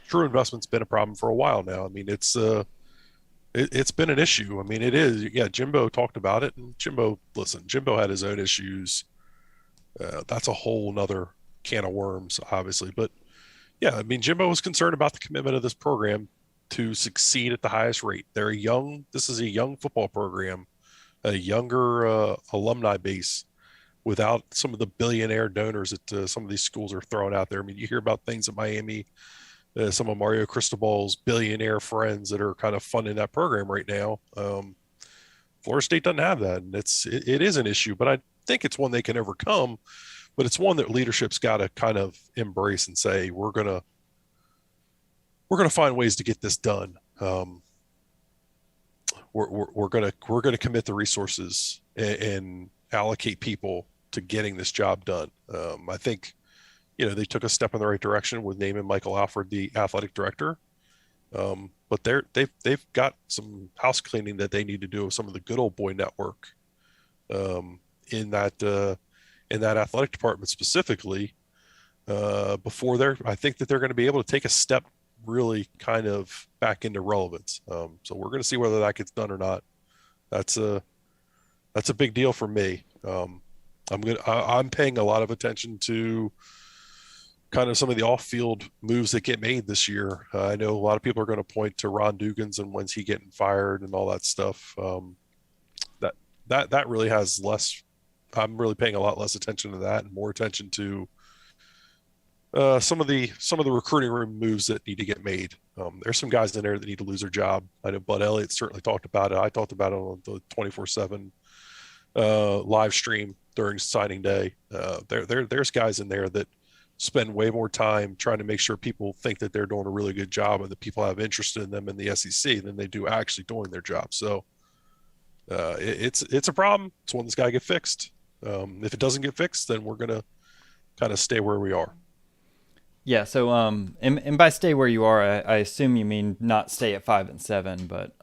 True investment's been a problem for a while now. I mean, it's been an issue. I mean, it is. Yeah, Jimbo talked about it, and Jimbo had his own issues. That's a whole nother can of worms, obviously. But yeah, I mean, Jimbo was concerned about the commitment of this program to succeed at the highest rate. This is a young football program, a younger alumni base without some of the billionaire donors that some of these schools are throwing out there. I mean, you hear about things at Miami, some of Mario Cristobal's billionaire friends that are kind of funding that program right now. Florida State doesn't have that, and it is an issue, but I think it's one they can overcome. But it's one that leadership's got to kind of embrace and say, we're gonna find ways to get this done. We're gonna commit the resources and allocate people to getting this job done. I think, they took a step in the right direction with naming Michael Alford the athletic director. But they've got some house cleaning that they need to do with some of the good old boy network in that athletic department specifically before I think that they're going to be able to take a step really kind of back into relevance. So we're going to see whether that gets done or not. That's a big deal for me. I'm paying a lot of attention to kind of some of the off-field moves that get made this year. I know a lot of people are going to point to Ron Dugans and when's he getting fired and all that stuff. That really has less. I'm really paying a lot less attention to that and more attention to Some of the recruiting room moves that need to get made. There's some guys in there that need to lose their job. I know Bud Elliott certainly talked about it. I talked about it on the 24/7 live stream during signing day. There's guys in there that spend way more time trying to make sure people think that they're doing a really good job and that people have interest in them in the SEC than they do actually doing their job. So it's a problem. It's one that's got to get fixed. If it doesn't get fixed, then we're gonna kind of stay where we are. Yeah. So and by stay where you are, I assume you mean not stay at 5-7, but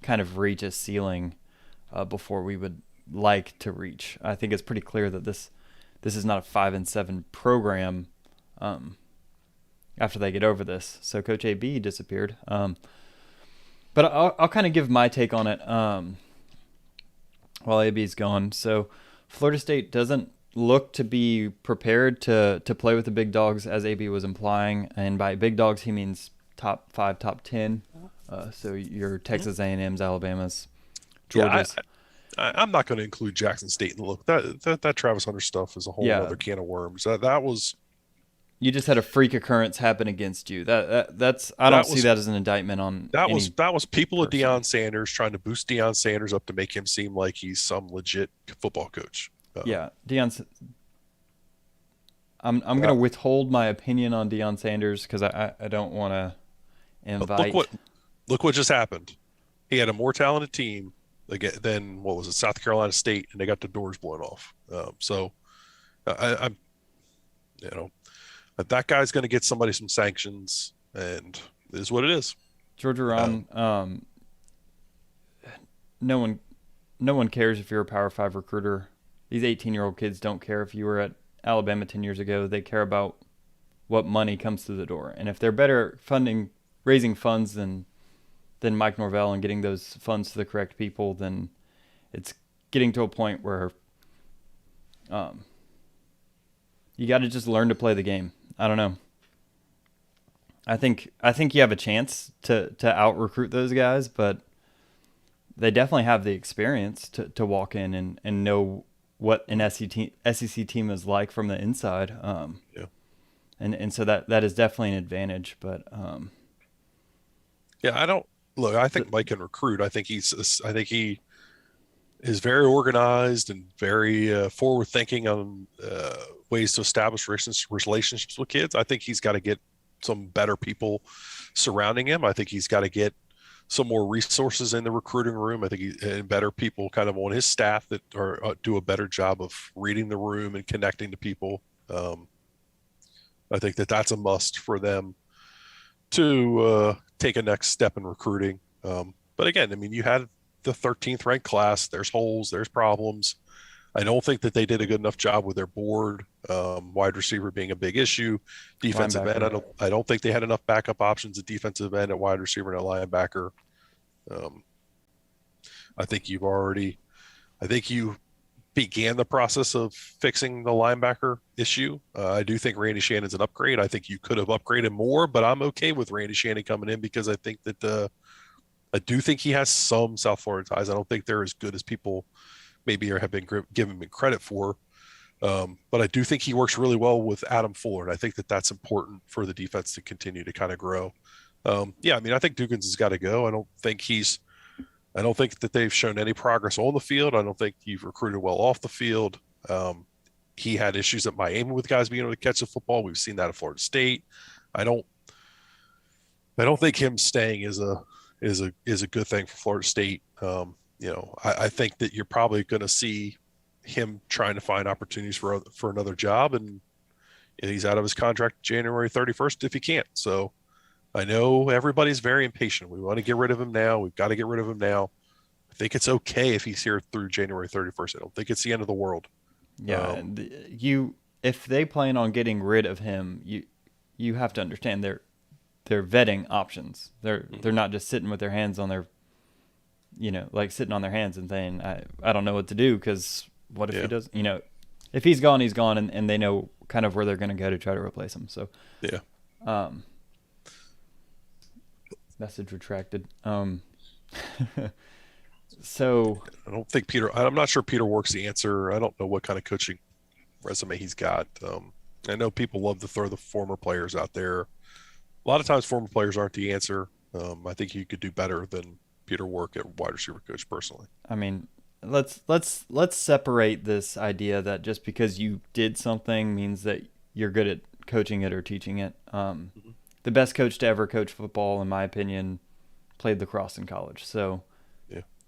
kind of reach a ceiling before we would like to reach. I think it's pretty clear that this is not a 5-7 program after they get over this. So Coach AB disappeared. But I'll kind of give my take on it while AB's gone. So Florida State doesn't look to be prepared to play with the big dogs, as AB was implying. And by big dogs, he means top 5, top 10. So your Texas A&M's, Alabama's, Georgia's. Yeah, I'm not going to include Jackson State in the look. That Travis Hunter stuff is a whole other can of worms. That was. You just had a freak occurrence happen against you. That's I don't see that as an indictment on. That was people at Deion Sanders trying to boost Deion Sanders up to make him seem like he's some legit football coach. Yeah, Deion. I'm going to withhold my opinion on Deion Sanders because I don't want to invite. Look what just happened. He had a more talented team than what was it, South Carolina State, and they got the doors blown off. So I'm, that guy's going to get somebody some sanctions, and it is what it is. Georgia Ron, no one cares if you're a Power 5 recruiter. These 18-year-old kids don't care if you were at Alabama 10 years ago. They care about what money comes through the door. And if they're better raising funds than Mike Norvell and getting those funds to the correct people, then it's getting to a point where you got to just learn to play the game. I don't know. I think you have a chance to out-recruit those guys, but they definitely have the experience to walk in and know what an SEC team is like from the inside. And so that is definitely an advantage. But I think Mike can recruit. I think he is very organized and very forward thinking on ways to establish relationships with kids. I think he's got to get some better people surrounding him. I think he's got to get some more resources in the recruiting room. I think and better people kind of on his staff that do a better job of reading the room and connecting to people. I think that's a must for them to take a next step in recruiting. But again, I mean, you had the 13th ranked class. There's holes, there's problems. I don't think that they did a good enough job with their board. Wide receiver being a big issue. Defensive end, I don't think they had enough backup options at defensive end, at wide receiver, and at linebacker. I think you began the process of fixing the linebacker issue. I do think Randy Shannon's an upgrade. I think you could have upgraded more, but I'm okay with Randy Shannon coming in because I think that I do think he has some South Florida ties. I don't think they're as good as people maybe have been given him credit for. But I do think he works really well with Adam Fuller, and I think that that's important for the defense to continue to kind of grow. I mean, I think Dugans has got to go. I don't think that they've shown any progress on the field. I don't think you've recruited well off the field. He had issues at Miami with guys being able to catch the football. We've seen that at Florida State. I don't think him staying is a good thing for Florida State. I think that you're probably going to see him trying to find opportunities for another job, and he's out of his contract January 31st if he can't. So I know everybody's very impatient. We want to get rid of him now. We've got to get rid of him now. I think it's okay if he's here through January 31st. I don't think it's the end of the world. Yeah, if they plan on getting rid of him, you have to understand they're vetting options. They're not just sitting with their hands on their, sitting on their hands and saying, I don't know what to do because what if he does? If he's gone, he's gone, and they know kind of where they're going to go to try to replace him. So yeah. Message retracted. So I don't think I'm not sure Peter Work's the answer. I don't know what kind of coaching resume he's got. I know people love to throw the former players out there. A lot of times, former players aren't the answer. I think you could do better than Peter Work at wide receiver coach personally. I mean, let's separate this idea that just because you did something means that you're good at coaching it or teaching it. Mm-hmm. The best coach to ever coach football, in my opinion, played lacrosse in college. So,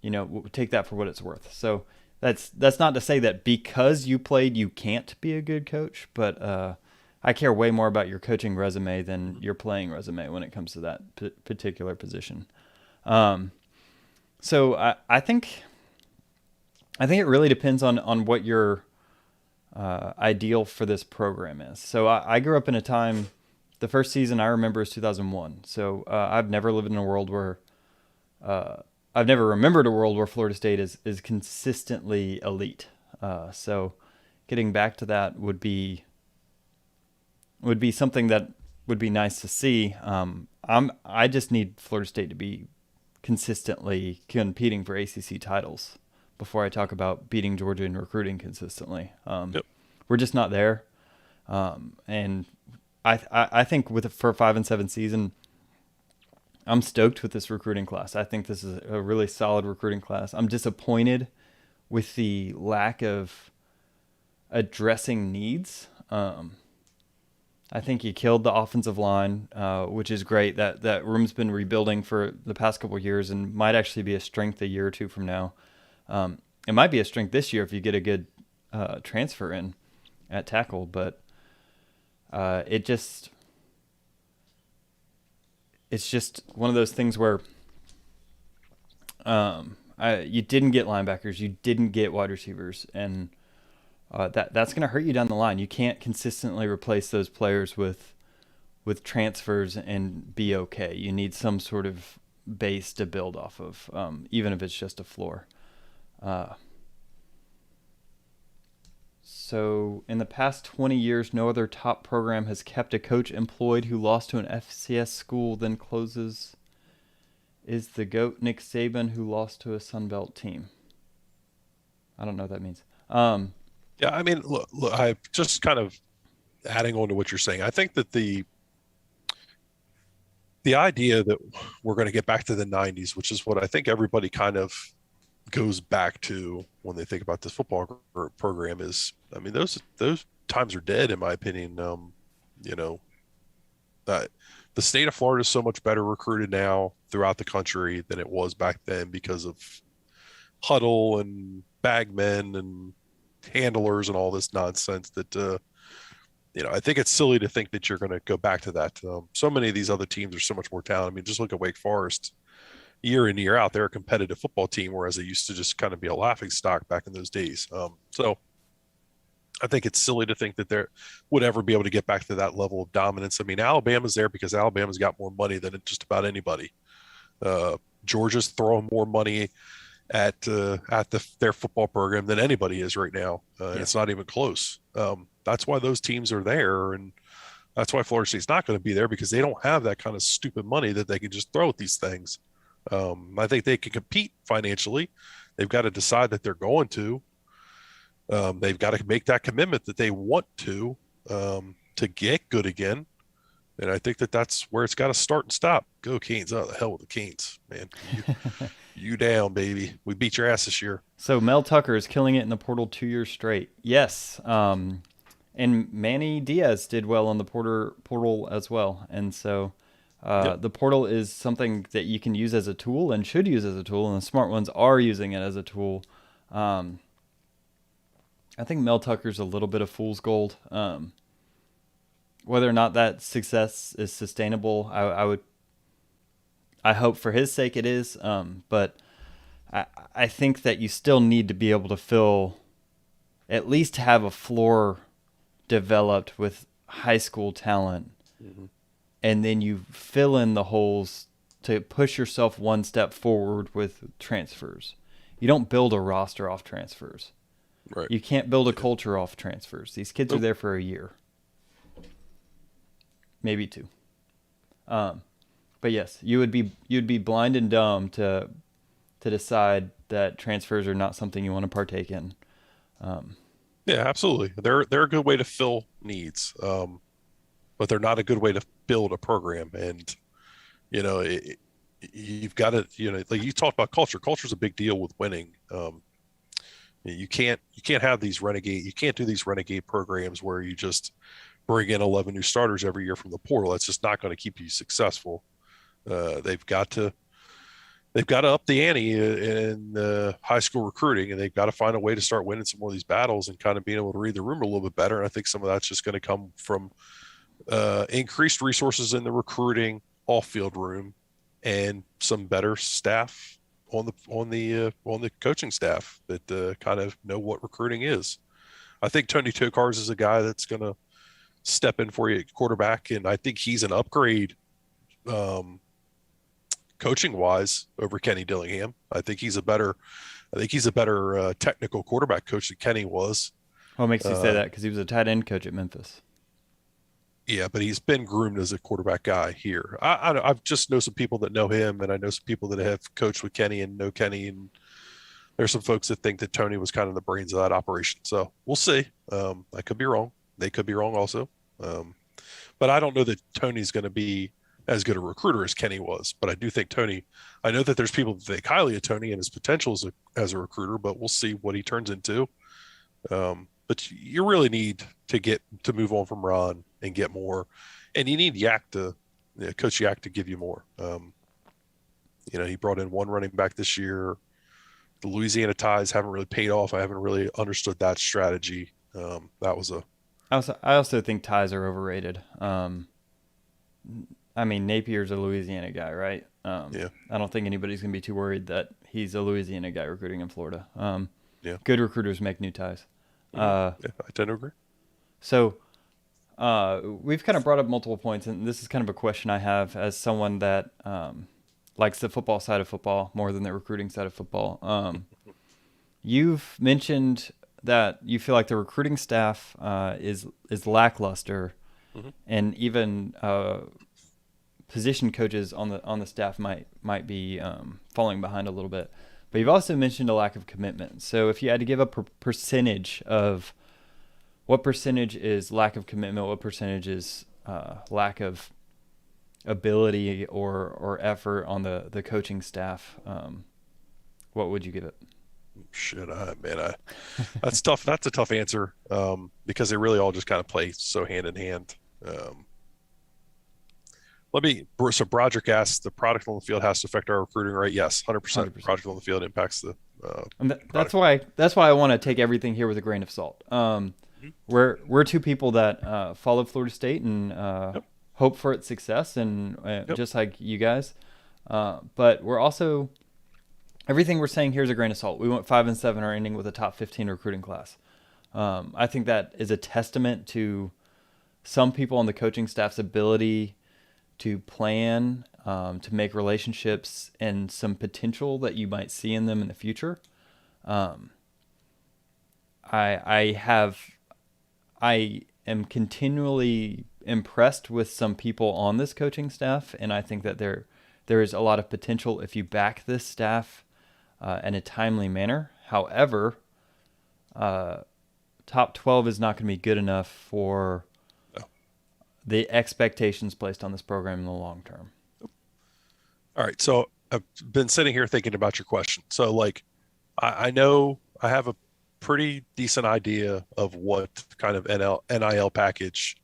Yeah. take that for what it's worth. So that's not to say that because you played, you can't be a good coach, but I care way more about your coaching resume than your playing resume when it comes to that particular position. So I think it really depends on what your ideal for this program is. So I grew up in a time. The first season I remember is 2001. So I've never lived in a world where I've never remembered a world where Florida State is consistently elite. So getting back to that would be something that would be nice to see. I just need Florida State to be consistently competing for ACC titles before I talk about beating Georgia in recruiting consistently. Yep. We're just not there. And I think for a 5-7 season, I'm stoked with this recruiting class. I think this is a really solid recruiting class. I'm disappointed with the lack of addressing needs. I think you killed the offensive line, which is great. That room's been rebuilding for the past couple of years and might actually be a strength a year or two from now. It might be a strength this year if you get a good transfer in at tackle, but it's just one of those things where you didn't get linebackers, you didn't get wide receivers, and that's going to hurt you down the line. You can't consistently replace those players with transfers and be okay. You need some sort of base to build off of, even if it's just a floor. So in the past 20 years, no other top program has kept a coach employed who lost to an FCS school, then closes. Is the GOAT Nick Saban, who lost to a Sunbelt team? I don't know what that means. Yeah, I mean, look, I just kind of adding on to what you're saying. I think that the idea that we're going to get back to the 90s, which is what I think everybody kind of goes back to when they think about this football program, is, I mean, those times are dead, in my opinion. That the state of Florida is so much better recruited now throughout the country than it was back then because of huddle and bagmen and handlers and all this nonsense that I think it's silly to think that you're going to go back to that. So many of these other teams are so much more talented. I mean, just look at Wake Forest. Year in, year out, they're a competitive football team, whereas they used to just kind of be a laughing stock back in those days. So I think it's silly to think that they would ever be able to get back to that level of dominance. I mean, Alabama's there because Alabama's got more money than just about anybody. Georgia's throwing more money at their football program than anybody is right now. It's not even close. That's why those teams are there, and that's why Florida State's not going to be there, because they don't have that kind of stupid money that they can just throw at these things. I think they can compete financially. They've got to decide that they're going to. They've got to make that commitment that they want to get good again. And I think that that's where it's got to start and stop. Go Canes. Oh, the hell with the Canes, man. You down, baby. We beat your ass this year. So Mel Tucker is killing it in the portal 2 years straight. Yes. And Manny Diaz did well on the portal as well. And so the portal is something that you can use as a tool and should use as a tool, and the smart ones are using it as a tool. I think Mel Tucker's a little bit of fool's gold. Whether or not that success is sustainable, I hope for his sake it is. But I think that you still need to be able to at least have a floor developed with high school talent. Mm-hmm. And then you fill in the holes to push yourself one step forward with transfers. You don't build a roster off transfers. Right. You can't build a culture off transfers. These kids are there for a year. Maybe 2. But yes, you'd be blind and dumb to decide that transfers are not something you want to partake in. Yeah, absolutely. They're a good way to fill needs, but they're not a good way to build a program. And you've got to, like you talked about culture. Culture is a big deal with winning. You can't have these renegade. You can't do these renegade programs where you just bring in 11 new starters every year from the portal. That's just not going to keep you successful. They've got to up the ante in high school recruiting, and they've got to find a way to start winning some more of these battles and kind of being able to read the room a little bit better. And I think some of that's just going to come from increased resources in the recruiting off-field room and some better staff on the coaching staff that kind of know what recruiting is. I think Tony Tokars is a guy that's going to step in for you at quarterback, and I think he's an upgrade um, coaching wise over Kenny Dillingham. I think he's a better technical quarterback coach than Kenny was. What makes you say Uh, that? Because he was a tight end coach at Memphis. yeah, but he's been groomed as a quarterback guy here. I just know some people that know him, and I know some people that have coached with Kenny and know Kenny, and there's some folks that think that Tony was kind of the brains of that operation. So we'll see. I could be wrong. They could be wrong also. Um, but I don't know that Tony's going to be as good a recruiter as Kenny was. But I do think Tony. I know that there's people that think highly of Tony and his potential as a recruiter, but we'll see what he turns into. But you really need to move on from Ron and get more, and you need Coach Yak to give you more. He brought in one running back this year. The Louisiana ties haven't really paid off. I haven't really understood that strategy. That was a I also think ties are overrated. I mean, Napier's a Louisiana guy, right? yeah, I don't think anybody's gonna be too worried that he's a Louisiana guy recruiting in Florida. yeah, Good recruiters make new ties. yeah. I tend to agree. So we've kind of brought up multiple points, and this is kind of a question I have as someone that likes the football side of football more than the recruiting side of football. You've mentioned that you feel like the recruiting staff is lackluster, Mhm. and even position coaches on the staff might be falling behind a little bit. But you've also mentioned a lack of commitment. So if you had to give a percentage of what percentage is lack of commitment, what percentage is lack of ability or effort on the coaching staff, what would you give it? Shit, that's tough. That's a tough answer because they really all just kind of play so hand in hand. Um, so Broderick asked, the product on the field has to affect our recruiting, right? Yes, 100%. 100%. Product on the field impacts the And that's product. why I want to take everything here with a grain of salt. Mhm. We're two people that follow Florida State and Yep. hope for its success, and Yep. just like you guys. But we're also everything we're saying here is a grain of salt. We went 5-7, are ending with a top 15 recruiting class. I think that is a testament to some people on the coaching staff's ability to plan, to make relationships, and some potential that you might see in them in the future. Um, I I am continually impressed with some people on this coaching staff, and I think that there is a lot of potential if you back this staff in a timely manner. However, uh, top 12 is not going to be good enough for No. the expectations placed on this program in the long term. All right. So I've been sitting here thinking about your question. So, like, I know I have a pretty decent idea of what kind of NIL package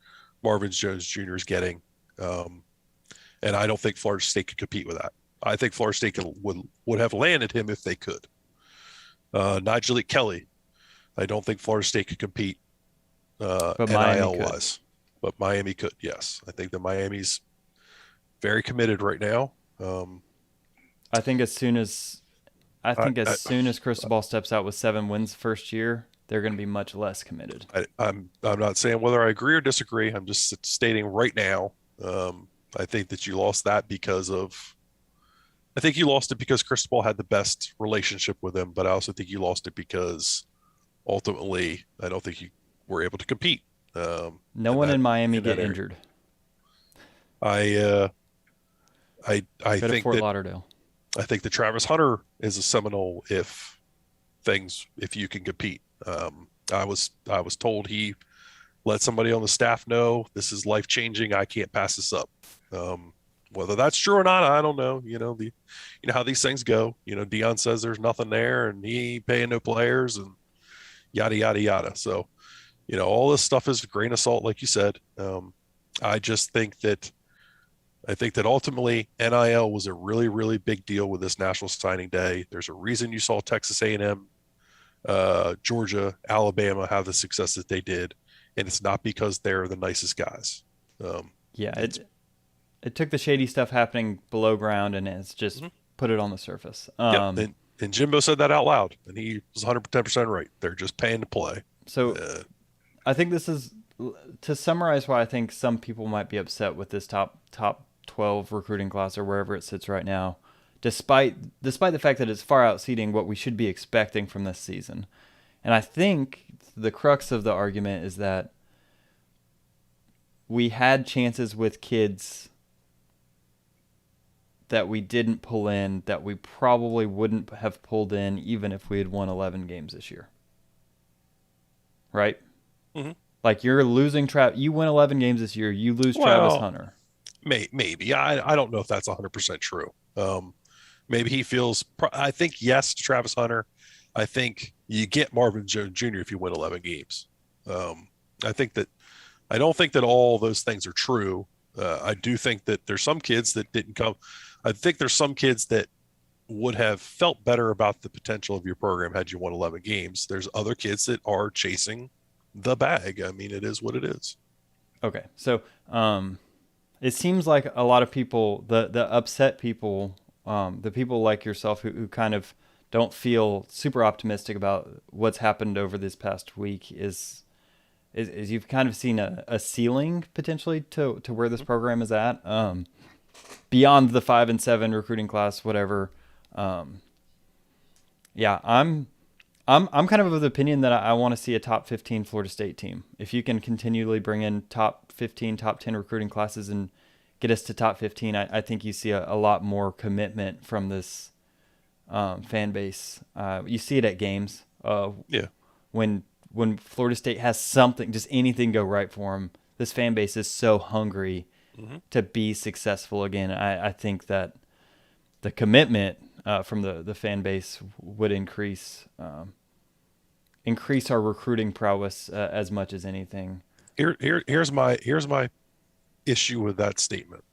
Marvin Jones Jr. is getting. Um, and I don't think Florida State could compete with that. I think Florida State would have landed him if they could. Nigel Kelly, I don't think Florida State could compete But Miami NIL could. wise, but Miami could. Yes, I think the Miami's very committed right now. Um, I think as soon as I, I, Cristobal steps out with 7 wins first year, they're going to be much less committed. I'm not saying whether I agree or disagree. I'm just stating right now. I think that you lost that because of. I think you lost it because Cristobal had the best relationship with him, but I also think you lost it because ultimately I don't think you were able to compete. No In one that in Miami in that get area. injured. I uh, I Go to think Fort that Lauderdale. I think that Travis Hunter is a seminal if you can compete. I was told he let somebody on the staff know this is life changing. I can't pass this up. Whether that's true or not, I don't know. You know how these things go. Dion says there's nothing there, and he ain't paying no players, and yada yada yada. So, all this stuff is a grain of salt, like you said. I just think that ultimately NIL was a really, really big deal with this National Signing Day. There's a reason you saw Texas A&M, Georgia, Alabama have the success that they did, and it's not because they're the nicest guys. Yeah, it took the shady stuff happening below ground and it's just put it on the surface. Yep. And Jimbo said that out loud, and he was 110% right. They're just paying to play. So I think this is, to summarize why I think some people might be upset with this top 12 recruiting class or wherever it sits right now, despite the fact that it's far exceeding what we should be expecting from this season. And I think the crux of the argument is that we had chances with kids that we didn't pull in that we probably wouldn't have pulled in even if we had won 11 games this year. Right? Mm-hmm. Like you're losing you win 11 games this year, you lose Travis Hunter. Maybe. I don't know if that's 100% true. Maybe he feels, I think yes to Travis Hunter. I think you get Marvin Jones Jr. if you win 11 games. I don't think that all those things are true. I do think that there's some kids that didn't come. I think there's some kids that would have felt better about the potential of your program had you won 11 games. There's other kids that are chasing the bag. I mean, it is what it is. Okay. So, it seems like a lot of people, the upset people, the people like yourself who kind of don't feel super optimistic about what's happened over this past week is you've kind of seen a ceiling potentially to where this program is at, beyond the 5 and 7 recruiting class, whatever. Yeah, I'm kind of the opinion that I want to see a top 15 Florida State team. If you can continually bring in top 15, top 10 recruiting classes and get us to top 15, I think you see a lot more commitment from this fan base. You see it at games. When Florida State has something, just anything go right for them, this fan base is so hungry to be successful again. I think that the commitment from the fan base would increase our recruiting prowess as much as anything. Here's my issue with that statement.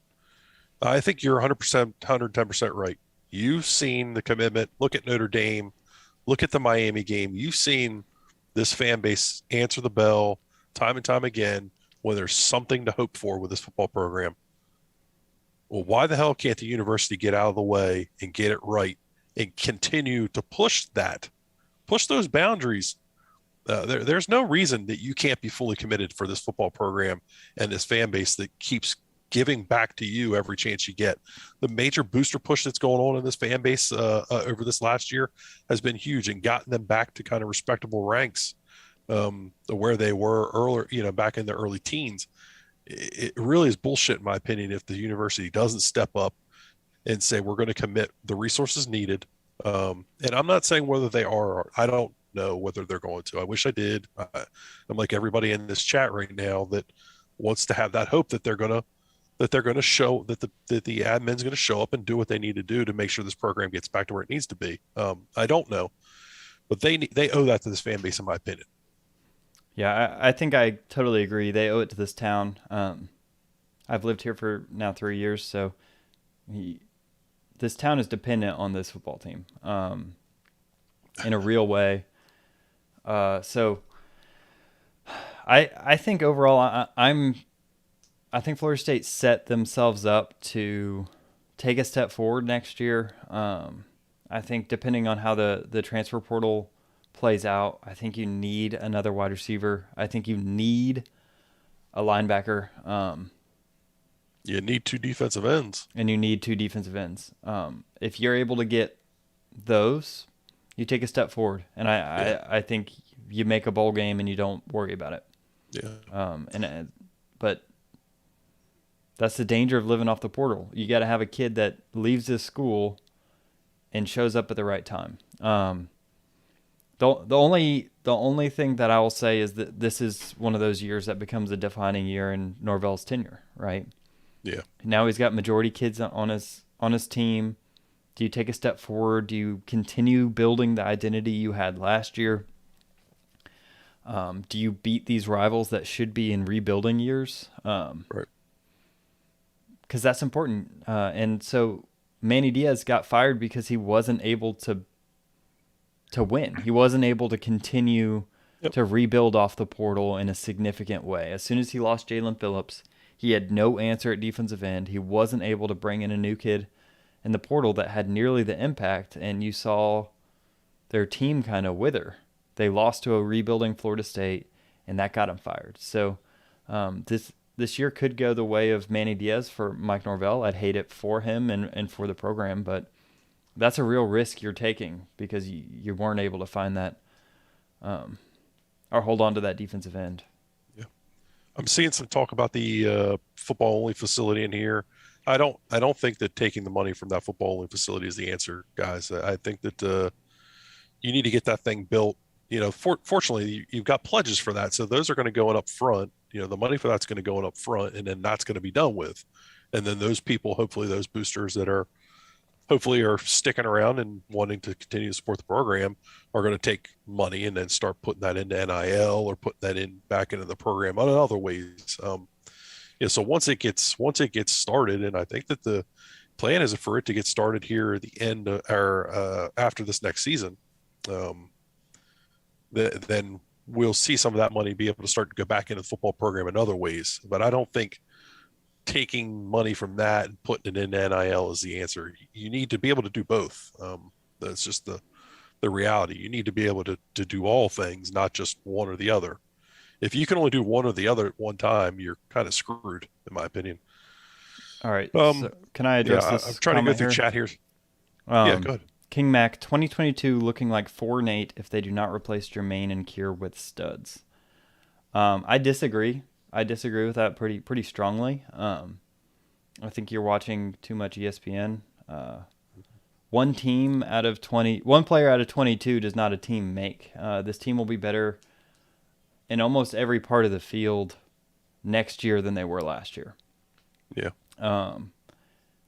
I think you're 110% right. You've seen the commitment. Look at Notre Dame. Look at the Miami game. You've seen this fan base answer the bell time and time again when there's something to hope for with this football program. Well, why the hell can't the university get out of the way and get it right and continue to push those boundaries? There's no reason that you can't be fully committed for this football program and this fan base that keeps giving back to you every chance you get. The major booster push that's going on in this fan base over this last year has been huge and gotten them back to kind of respectable ranks where they were earlier, back in the early teens. It really is bullshit, in my opinion, if the university doesn't step up and say we're going to commit the resources needed. And I'm not saying whether they are. I don't know whether they're going to. I wish I did. I'm like everybody in this chat right now that wants to have that hope that they're going to show that the admin's going to show up and do what they need to do to make sure this program gets back to where it needs to be. I don't know, but they owe that to this fan base, in my opinion. Yeah, I think I totally agree. They owe it to this town. I've lived here for now 3 years, so this town is dependent on this football team in a real way. So I think overall, I think Florida State set themselves up to take a step forward next year. I think depending on how the transfer portal plays out, I think you need another wide receiver. I think you need a linebacker. You need 2 defensive ends. And you need 2 defensive ends. If you're able to get those, you take a step forward. And I think you make a bowl game and you don't worry about it. Yeah. But that's the danger of living off the portal. You got to have a kid that leaves this school and shows up at the right time. The only thing that I will say is that this is one of those years that becomes a defining year in Norvell's tenure, right? Yeah. Now he's got majority kids on his team. Do you take a step forward? Do you continue building the identity you had last year? Do you beat these rivals that should be in rebuilding years? Right. Because that's important. And so Manny Diaz got fired because he wasn't able to win. He wasn't able to continue to rebuild off the portal in a significant way. As soon as he lost Jalen Phillips, he had no answer at defensive end. He wasn't able to bring in a new kid in the portal that had nearly the impact, and you saw their team kind of wither. They lost to a rebuilding Florida State, and that got him fired. So this year could go the way of Manny Diaz for Mike Norvell. I'd hate it for him and for the program, but that's a real risk you're taking because you weren't able to find that or hold on to that defensive end. Yeah. I'm seeing some talk about the football only facility in here. I don't think that taking the money from that football only facility is the answer, guys. I think that you need to get that thing built. Fortunately, you've got pledges for that, so those are going to go in up front. The money for that's going to go in up front, and then that's going to be done with. And then those people, hopefully, those boosters that are sticking around and wanting to continue to support the program, are going to take money and then start putting that into NIL or putting that back into the program in other ways. So once it gets started, and I think that the plan is for it to get started here at the end or after this next season, then we'll see some of that money be able to start to go back into the football program in other ways. But I don't think taking money from that and putting it in NIL is the answer. You need to be able to do both. That's just the reality. You need to be able to do all things, not just one or the other. If you can only do one or the other at one time, you're kind of screwed, in my opinion. All right. So can I address this? I'm trying to go through chat here. Yeah, go ahead. King Mac 2022 looking like 4-8 if they do not replace Jermaine and Kier with studs. I disagree. I disagree with that pretty strongly. I think you're watching too much ESPN. One player out of 22 does not a team make. This team will be better in almost every part of the field next year than they were last year. Yeah.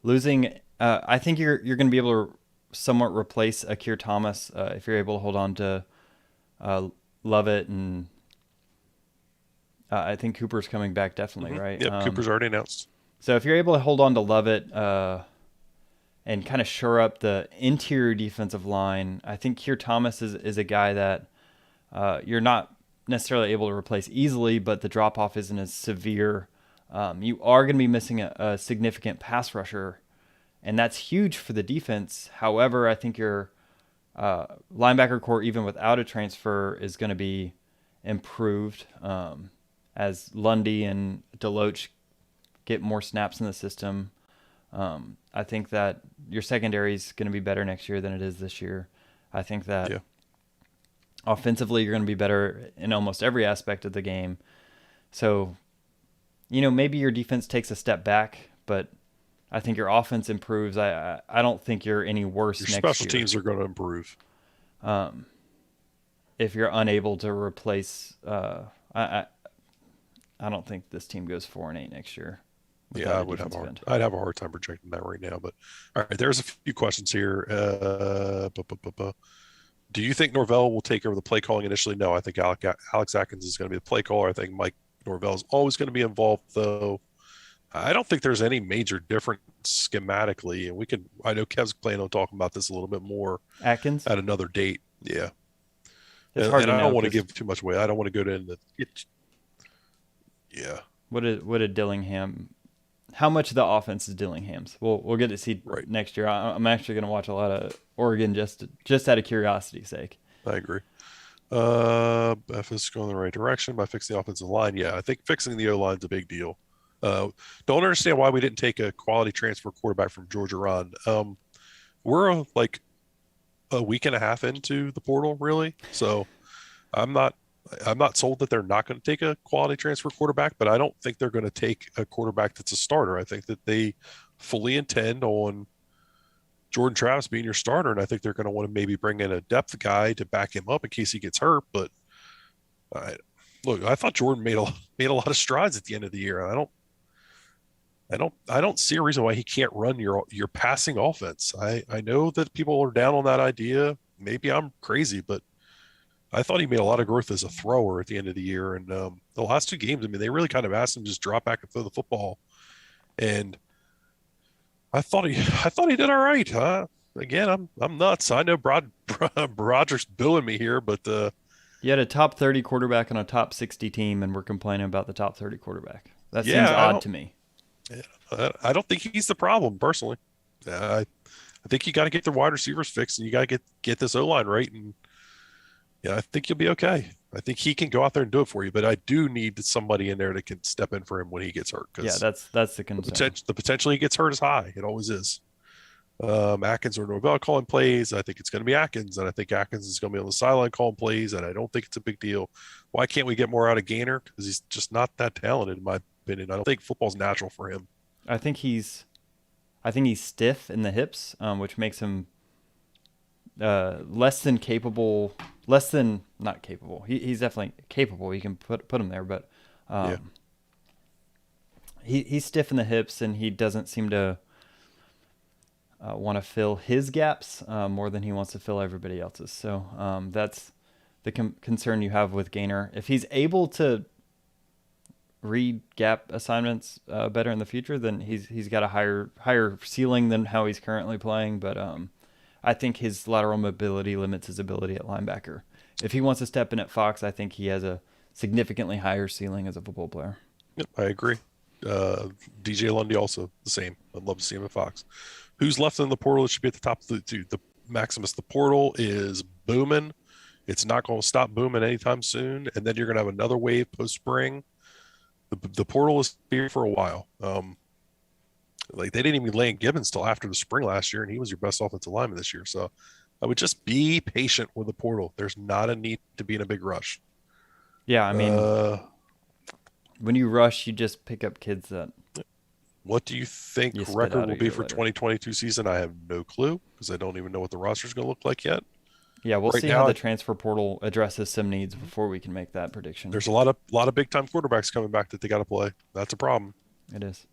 Losing, I think you're going to be able to somewhat replace Azareyeh Thomas if you're able to hold on to Lovett, and I think Cooper's coming back definitely, right? Yep, Cooper's already announced. So if you're able to hold on to Lovett and kind of shore up the interior defensive line, I think Azareyeh Thomas is a guy that you're not necessarily able to replace easily, but the drop-off isn't as severe. You are going to be missing a significant pass rusher, and that's huge for the defense. However, I think your linebacker core, even without a transfer, is going to be improved as Lundy and Deloach get more snaps in the system. I think that your secondary is going to be better next year than it is this year. I think that offensively you're going to be better in almost every aspect of the game. So, maybe your defense takes a step back, but I think your offense improves. I don't think you're any worse next year. Your special teams are going to improve. If you're unable to replace, I don't think this team goes 4-8 next year. Yeah, I'd have a hard time projecting that right now. But all right, there's a few questions here. Do you think Norvell will take over the play calling initially? No, I think Alex Atkins is going to be the play caller. I think Mike Norvell is always going to be involved, though. I don't think there's any major difference schematically, and I know Kev's planning on talking about this a little bit more. Atkins at another date, yeah. It's and I don't want to give too much away. I don't want to go into yeah. What did Dillingham? How much of the offense is Dillingham's? We'll get to see next year. I'm actually going to watch a lot of Oregon just out of curiosity's sake. I agree. FS going in the right direction by fixing the offensive line. Yeah, I think fixing the O-line is a big deal. Don't understand why we didn't take a quality transfer quarterback from Georgia Ron. We're like a week and a half into the portal, really. So I'm not sold that they're not going to take a quality transfer quarterback, but I don't think they're going to take a quarterback that's a starter. I think that they fully intend on Jordan Travis being your starter, and I think they're going to want to maybe bring in a depth guy to back him up in case he gets hurt. But I, look, I thought Jordan made a lot of strides at the end of the year. I don't see a reason why he can't run your passing offense. I know that people are down on that idea. Maybe I'm crazy, but I thought he made a lot of growth as a thrower at the end of the year. And the last two games, I mean, they really kind of asked him to just drop back and throw the football. And I thought he did all right. Again, I'm nuts. I know Broderick's booing me here, but You had a top 30 quarterback on a top 60 team, and we're complaining about the top 30 quarterback. That yeah, seems odd to me. I don't think he's the problem personally. I think you got to get the wide receivers fixed, and you got to get this O-line right. And yeah, I think you'll be okay. I think he can go out there and do it for you, but I do need somebody in there that can step in for him when he gets hurt. Yeah, that's the concern. The potential he gets hurt is high. It always is. Atkins or Norvell calling plays. I think it's going to be Atkins, and I think Atkins is going to be on the sideline calling plays, and I don't think it's a big deal. Why can't we get more out of Gainer? Because he's just not that talented, in my opinion. I don't think football's natural for him. I think he's stiff in the hips, which makes him less than capable. Less than not capable. He's definitely capable. You can put him there, but he's stiff in the hips, and he doesn't seem to want to fill his gaps more than he wants to fill everybody else's. So that's the concern you have with Gainer. If he's able to read gap assignments better in the future, then he's got a higher ceiling than how he's currently playing. But I think his lateral mobility limits his ability at linebacker. If he wants to step in at Fox, I think he has a significantly higher ceiling as a football player. Yep, I agree. DJ Lundy also the same. I'd love to see him at Fox. Who's left in the portal? It should be at the top of the Maximus. The portal is booming. It's not going to stop booming anytime soon. And then you're going to have another wave post spring. The portal is here for a while. Like they didn't even land Gibbons till after the spring last year, and he was your best offensive lineman this year. So I would just be patient with the portal. There's not a need to be in a big rush. Yeah, I mean, when you rush, you just pick up kids that. What do you think record will be for 2022 season? I have no clue because I don't even know what the roster is going to look like yet. Yeah, we'll see how the transfer portal addresses some needs before we can make that prediction. There's a lot of big time quarterbacks coming back that they got to play. That's a problem. It is.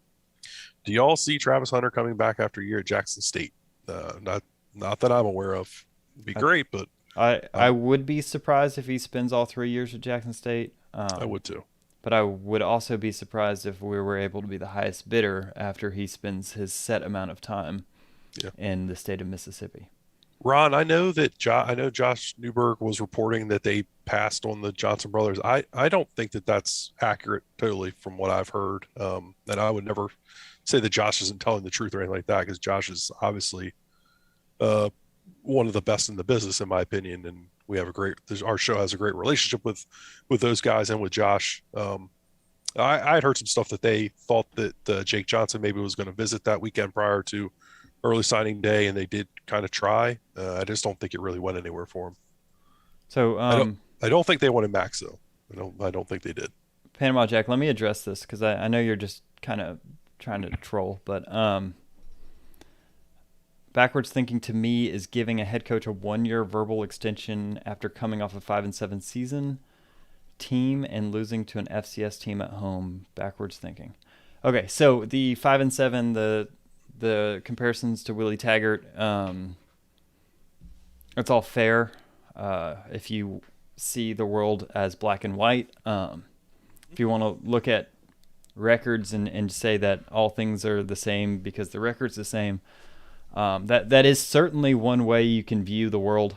Do y'all see Travis Hunter coming back after a year at Jackson State? Not that I'm aware of. It'd be great, but I would be surprised if he spends all 3 years at Jackson State. I would too. But I would also be surprised if we were able to be the highest bidder after he spends his set amount of time in the state of Mississippi. Ron, I know that Josh Newberg was reporting that they passed on the Johnson brothers. I don't think that that's accurate totally from what I've heard. And I would never say that Josh isn't telling the truth or anything like that because Josh is obviously one of the best in the business, in my opinion. And we have our show has a great relationship with those guys and with Josh. I had heard some stuff that they thought that Jake Johnson maybe was going to visit that weekend prior to early signing day, and they did kind of try. I just don't think it really went anywhere for him. So I don't think they wanted Max though. I don't think they did. Panama Jack, let me address this because I know you're just kind of trying to troll, but backwards thinking to me is giving a head coach a 1-year verbal extension after coming off a 5-7 season team and losing to an FCS team at home. Backwards thinking. Okay, so the 5-7, the comparisons to Willie Taggart, it's all fair if you see the world as black and white. If you want to look at records and say that all things are the same because the record's the same, that is certainly one way you can view the world.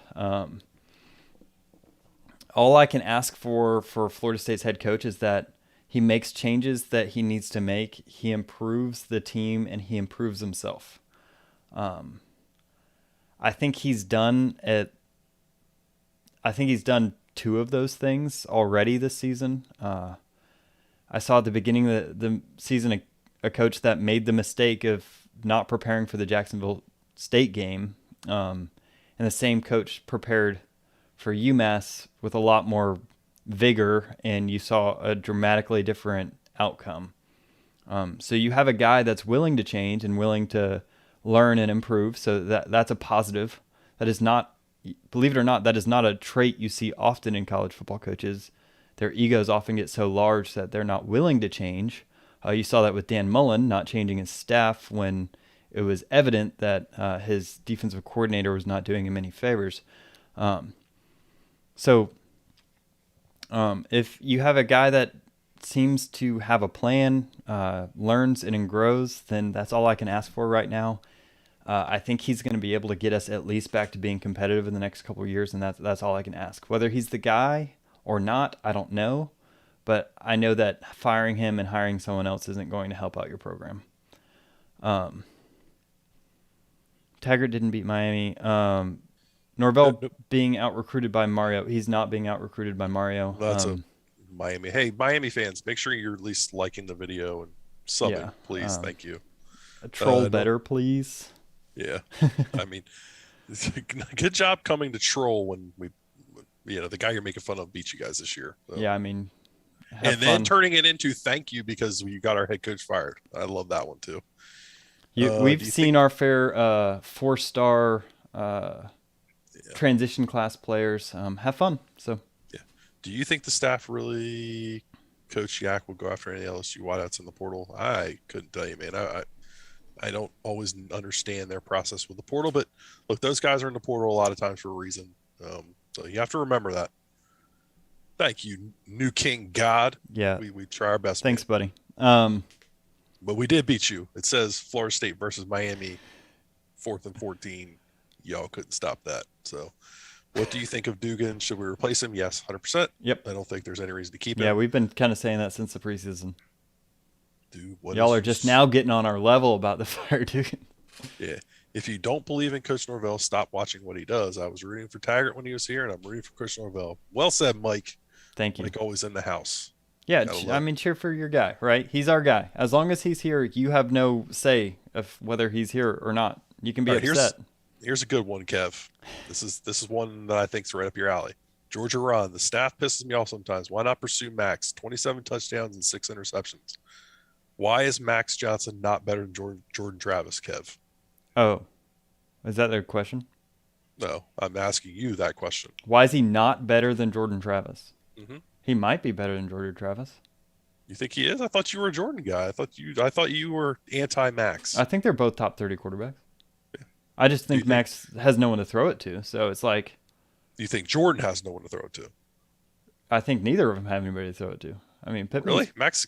All I can ask for Florida State's head coach is that he makes changes that he needs to make. He improves the team and he improves himself. I think he's done 2 of those things already this season. I saw at the beginning of the season a coach that made the mistake of not preparing for the Jacksonville State game, and the same coach prepared for UMass with a lot more vigor, and you saw a dramatically different outcome. So you have a guy that's willing to change and willing to learn and improve. So that's a positive. That is not, believe it or not, that is not a trait you see often in college football coaches. Their egos often get so large that they're not willing to change. You saw that with Dan Mullen not changing his staff when it was evident that his defensive coordinator was not doing him any favors. So if you have a guy that seems to have a plan, learns and grows, then that's all I can ask for right now. I think he's going to be able to get us at least back to being competitive in the next couple of years, and that's all I can ask. Whether he's the guy or not, I don't know, but I know that firing him and hiring someone else isn't going to help out your program. Taggart didn't beat Miami. Norvell being out-recruited by Mario. He's not being out-recruited by Mario. That's Miami. Hey, Miami fans, make sure you're at least liking the video and subbing, please. Thank you. Troll better, please. Yeah. I mean, good job coming to troll when the guy you're making fun of beat you guys this year. So. Yeah, I mean. And then turning it into thank you because you got our head coach fired. I love that one too. We've seen our fair 4-star transition class players have fun. So, yeah. Do you think the staff really, Coach Yak, will go after any LSU wideouts in the portal? I couldn't tell you, man. I don't always understand their process with the portal, but look, those guys are in the portal a lot of times for a reason. So you have to remember that. Thank you, New King God. Yeah. We try our best. Thanks, man. buddy. But we did beat you. It says Florida State versus Miami, 4th and 14. Y'all couldn't stop that. So what do you think of Dugan? Should we replace him? Yes, 100%. Yep. I don't think there's any reason to keep him. Yeah, we've been kind of saying that since the preseason. Dude, y'all are just now getting on our level about the fire Dugan. Yeah. If you don't believe in Coach Norvell, stop watching what he does. I was rooting for Taggart when he was here, and I'm rooting for Coach Norvell. Well said, Mike. Thank you. Mike always in the house. Yeah, I mean, cheer for your guy, right? He's our guy. As long as he's here, you have no say of whether he's here or not. You can be upset. Here's a good one, Kev. This is one that I think is right up your alley. Georgia Ron. The staff pisses me off sometimes. Why not pursue Max? 27 touchdowns and 6 interceptions. Why is Max Johnson not better than Jordan Travis, Kev? Oh, is that their question? No, I'm asking you that question. Why is he not better than Jordan Travis? Mm-hmm. He might be better than Jordan Travis. You think he is? I thought you were a Jordan guy. I thought you were anti-Max. I think they're both top 30 quarterbacks. Yeah. I just think Max has no one to throw it to, so it's like. You think Jordan has no one to throw it to? I think neither of them have anybody to throw it to. I mean, Pittman. Really? Max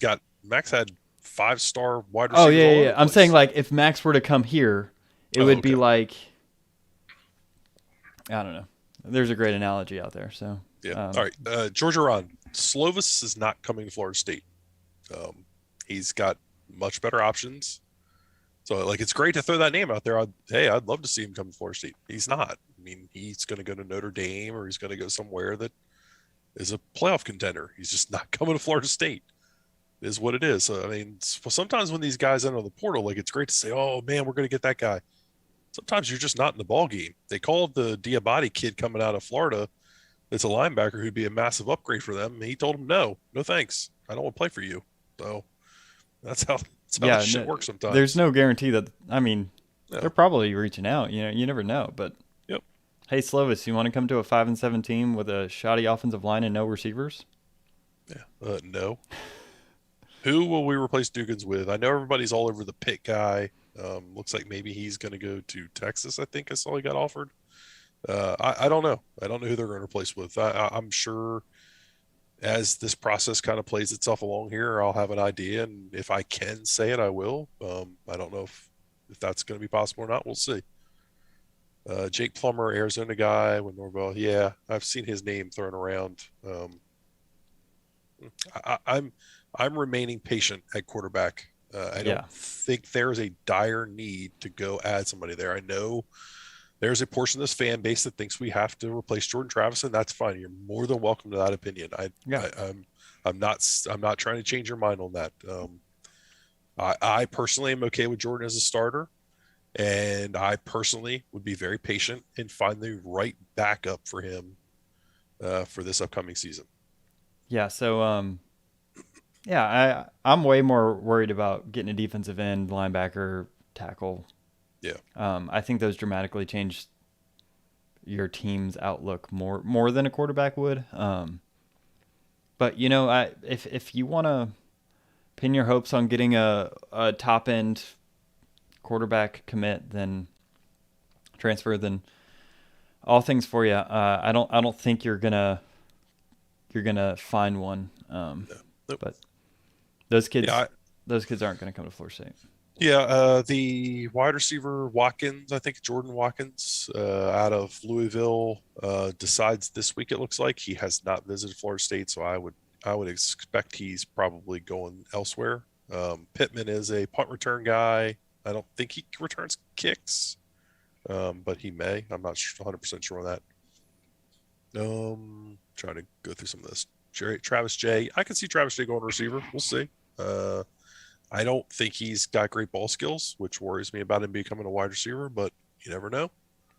had 5-star wide receivers. Oh yeah. I'm saying like if Max were to come here, it would be like. I don't know. There's a great analogy out there. So yeah. All right. Georgia Ron. Slovis is not coming to Florida State. He's got much better options. So like it's great to throw that name out there. I'd love to see him come to Florida State. He's not. I mean, he's going to go to Notre Dame or he's going to go somewhere that is a playoff contender. He's just not coming to Florida State. It is what it is. So, I mean, sometimes when these guys enter the portal, like it's great to say, "Oh man, we're going to get that guy." Sometimes you're just not in the ball game. They called the Diabate kid coming out of Florida. It's a linebacker who'd be a massive upgrade for them. He told him, no thanks. I don't want to play for you. So that's how that shit works sometimes. There's no guarantee that, I mean, they're probably reaching out. You know, you never know. But yep. Hey, Slovis, you want to come to a 5-7 team with a shoddy offensive line and no receivers? Yeah. No. Who will we replace Dugans with? I know everybody's all over the Pitt guy. Looks like maybe he's going to go to Texas. I think I saw he got offered. I don't know. I don't know who they're going to replace with. I'm sure as this process kind of plays itself along here, I'll have an idea. And if I can say it, I will. I don't know if that's going to be possible or not. We'll see. Jake Plummer, Arizona guy with Norvell. Yeah, I've seen his name thrown around. I'm remaining patient at quarterback. I don't think there's a dire need to go add somebody there. I know there's a portion of this fan base that thinks we have to replace Jordan Travis, and that's fine. You're more than welcome to that opinion. I'm not trying to change your mind on that. I personally am okay with Jordan as a starter, and I personally would be very patient and find the right backup for him for this upcoming season. Yeah. So, I'm way more worried about getting a defensive end, linebacker, tackle, Yeah. I think those dramatically change your team's outlook more than a quarterback would. But if you want to pin your hopes on getting a top end quarterback commit, then transfer, then all things for you. I don't think you're gonna find one. No. Nope. But those kids Yeah. those kids aren't gonna come to Florida State. Yeah, the wide receiver Watkins, I think Jordan Watkins, out of Louisville, decides this week. It looks like he has not visited Florida State, so I would expect he's probably going elsewhere. Pittman is a punt return guy. I don't think he returns kicks, but he may. I'm not 100% sure on that. Trying to go through some of this. Travis J. I can see Travis J going receiver. We'll see. I don't think he's got great ball skills, which worries me about him becoming a wide receiver, but you never know.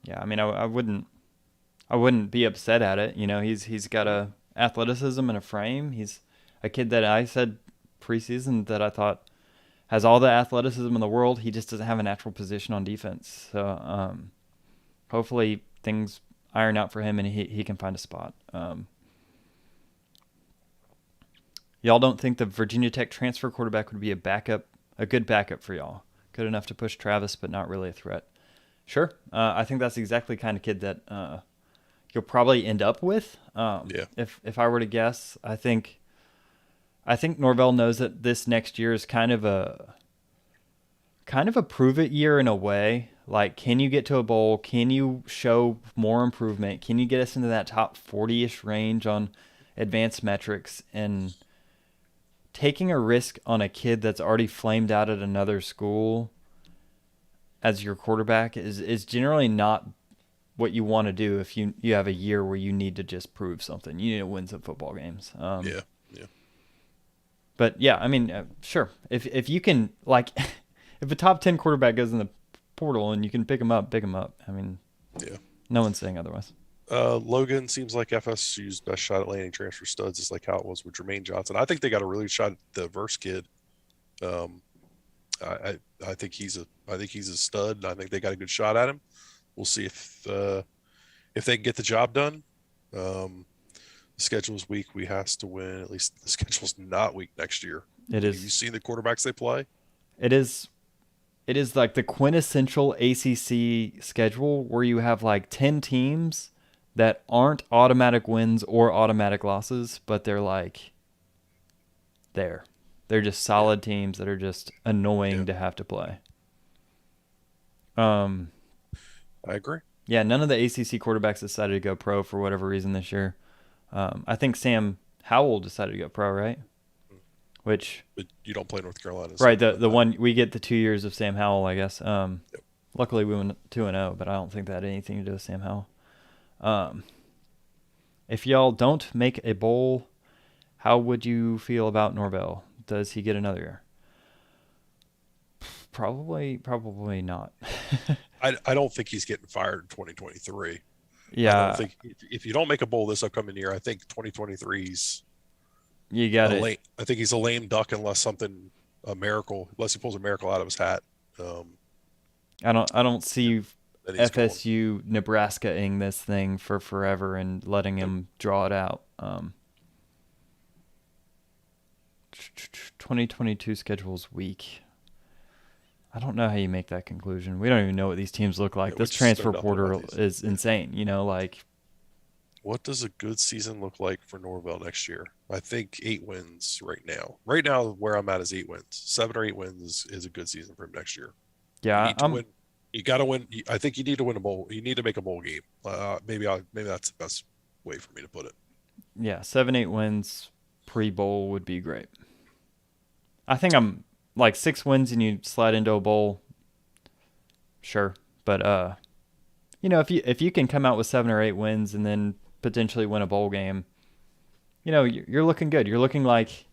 Yeah, I mean, I wouldn't be upset at it. He's got a athleticism and a frame. He's a kid that I said preseason that I thought has all the athleticism in the world. He just doesn't have a natural position on defense. So hopefully things iron out for him and he can find a spot. Y'all don't think the Virginia Tech transfer quarterback would be a good backup for y'all? Good enough to push Travis, but not really a threat. Sure. I think that's exactly the kind of kid that you'll probably end up with. Yeah. If I were to guess, I think Norvell knows that this next year is kind of a prove it year in a way. Like, can you get to a bowl? Can you show more improvement? Can you get us into that top 40-ish range on advanced metrics? And taking a risk on a kid that's already flamed out at another school as your quarterback is generally not what you want to do if you have a year where you need to just prove something. You need to win some football games. Yeah. But yeah, I mean, sure. If you can, like, if a top 10 quarterback goes in the portal and you can pick him up. I mean, Yeah. No one's saying otherwise. Logan seems like FSU's best shot at landing transfer studs, is like how it was with Jermaine Johnson. I think they got a really good shot at the Verse kid. I think he's a stud. I think they got a good shot at him. We'll see if they can get the job done. The schedule's weak. We has to win. At least the schedule's not weak next year. It is. Have you seen the quarterbacks they play? It is like the quintessential ACC schedule where you have like 10 teams that aren't automatic wins or automatic losses, but they're like there. They're just solid teams that are just annoying to have to play. I agree. Yeah, none of the ACC quarterbacks decided to go pro for whatever reason this year. I think Sam Howell decided to go pro, right? Which, but you don't play North Carolina. So right, the one we get the 2 years of Sam Howell, I guess. Luckily we went 2-0, but I don't think that had anything to do with Sam Howell. If y'all don't make a bowl, how would you feel about Norvell? Does he get another year? Probably not. I don't think he's getting fired in 2023. Yeah. I don't think if you don't make a bowl this upcoming year, I think 2023's you got it. I think he's a lame duck unless he pulls a miracle out of his hat. I don't see FSU Nebraska-ing this thing for forever and letting him draw it out. 2022 schedule's weak. I don't know how you make that conclusion. We don't even know what these teams look like. This transfer portal is insane. What does a good season look like for Norvell next year? I think 8 wins right now. Right now, where I'm at is 8 wins. 7 or 8 wins is a good season for him next year. Yeah, you got to win. I think you need to win a bowl. You need to make a bowl game. Maybe that's the best way for me to put it. Yeah, 7-8 wins pre-bowl would be great. I think I'm like 6 wins and you slide into a bowl. Sure, but if you can come out with 7 or 8 wins and then potentially win a bowl game, you're looking good. You're looking like,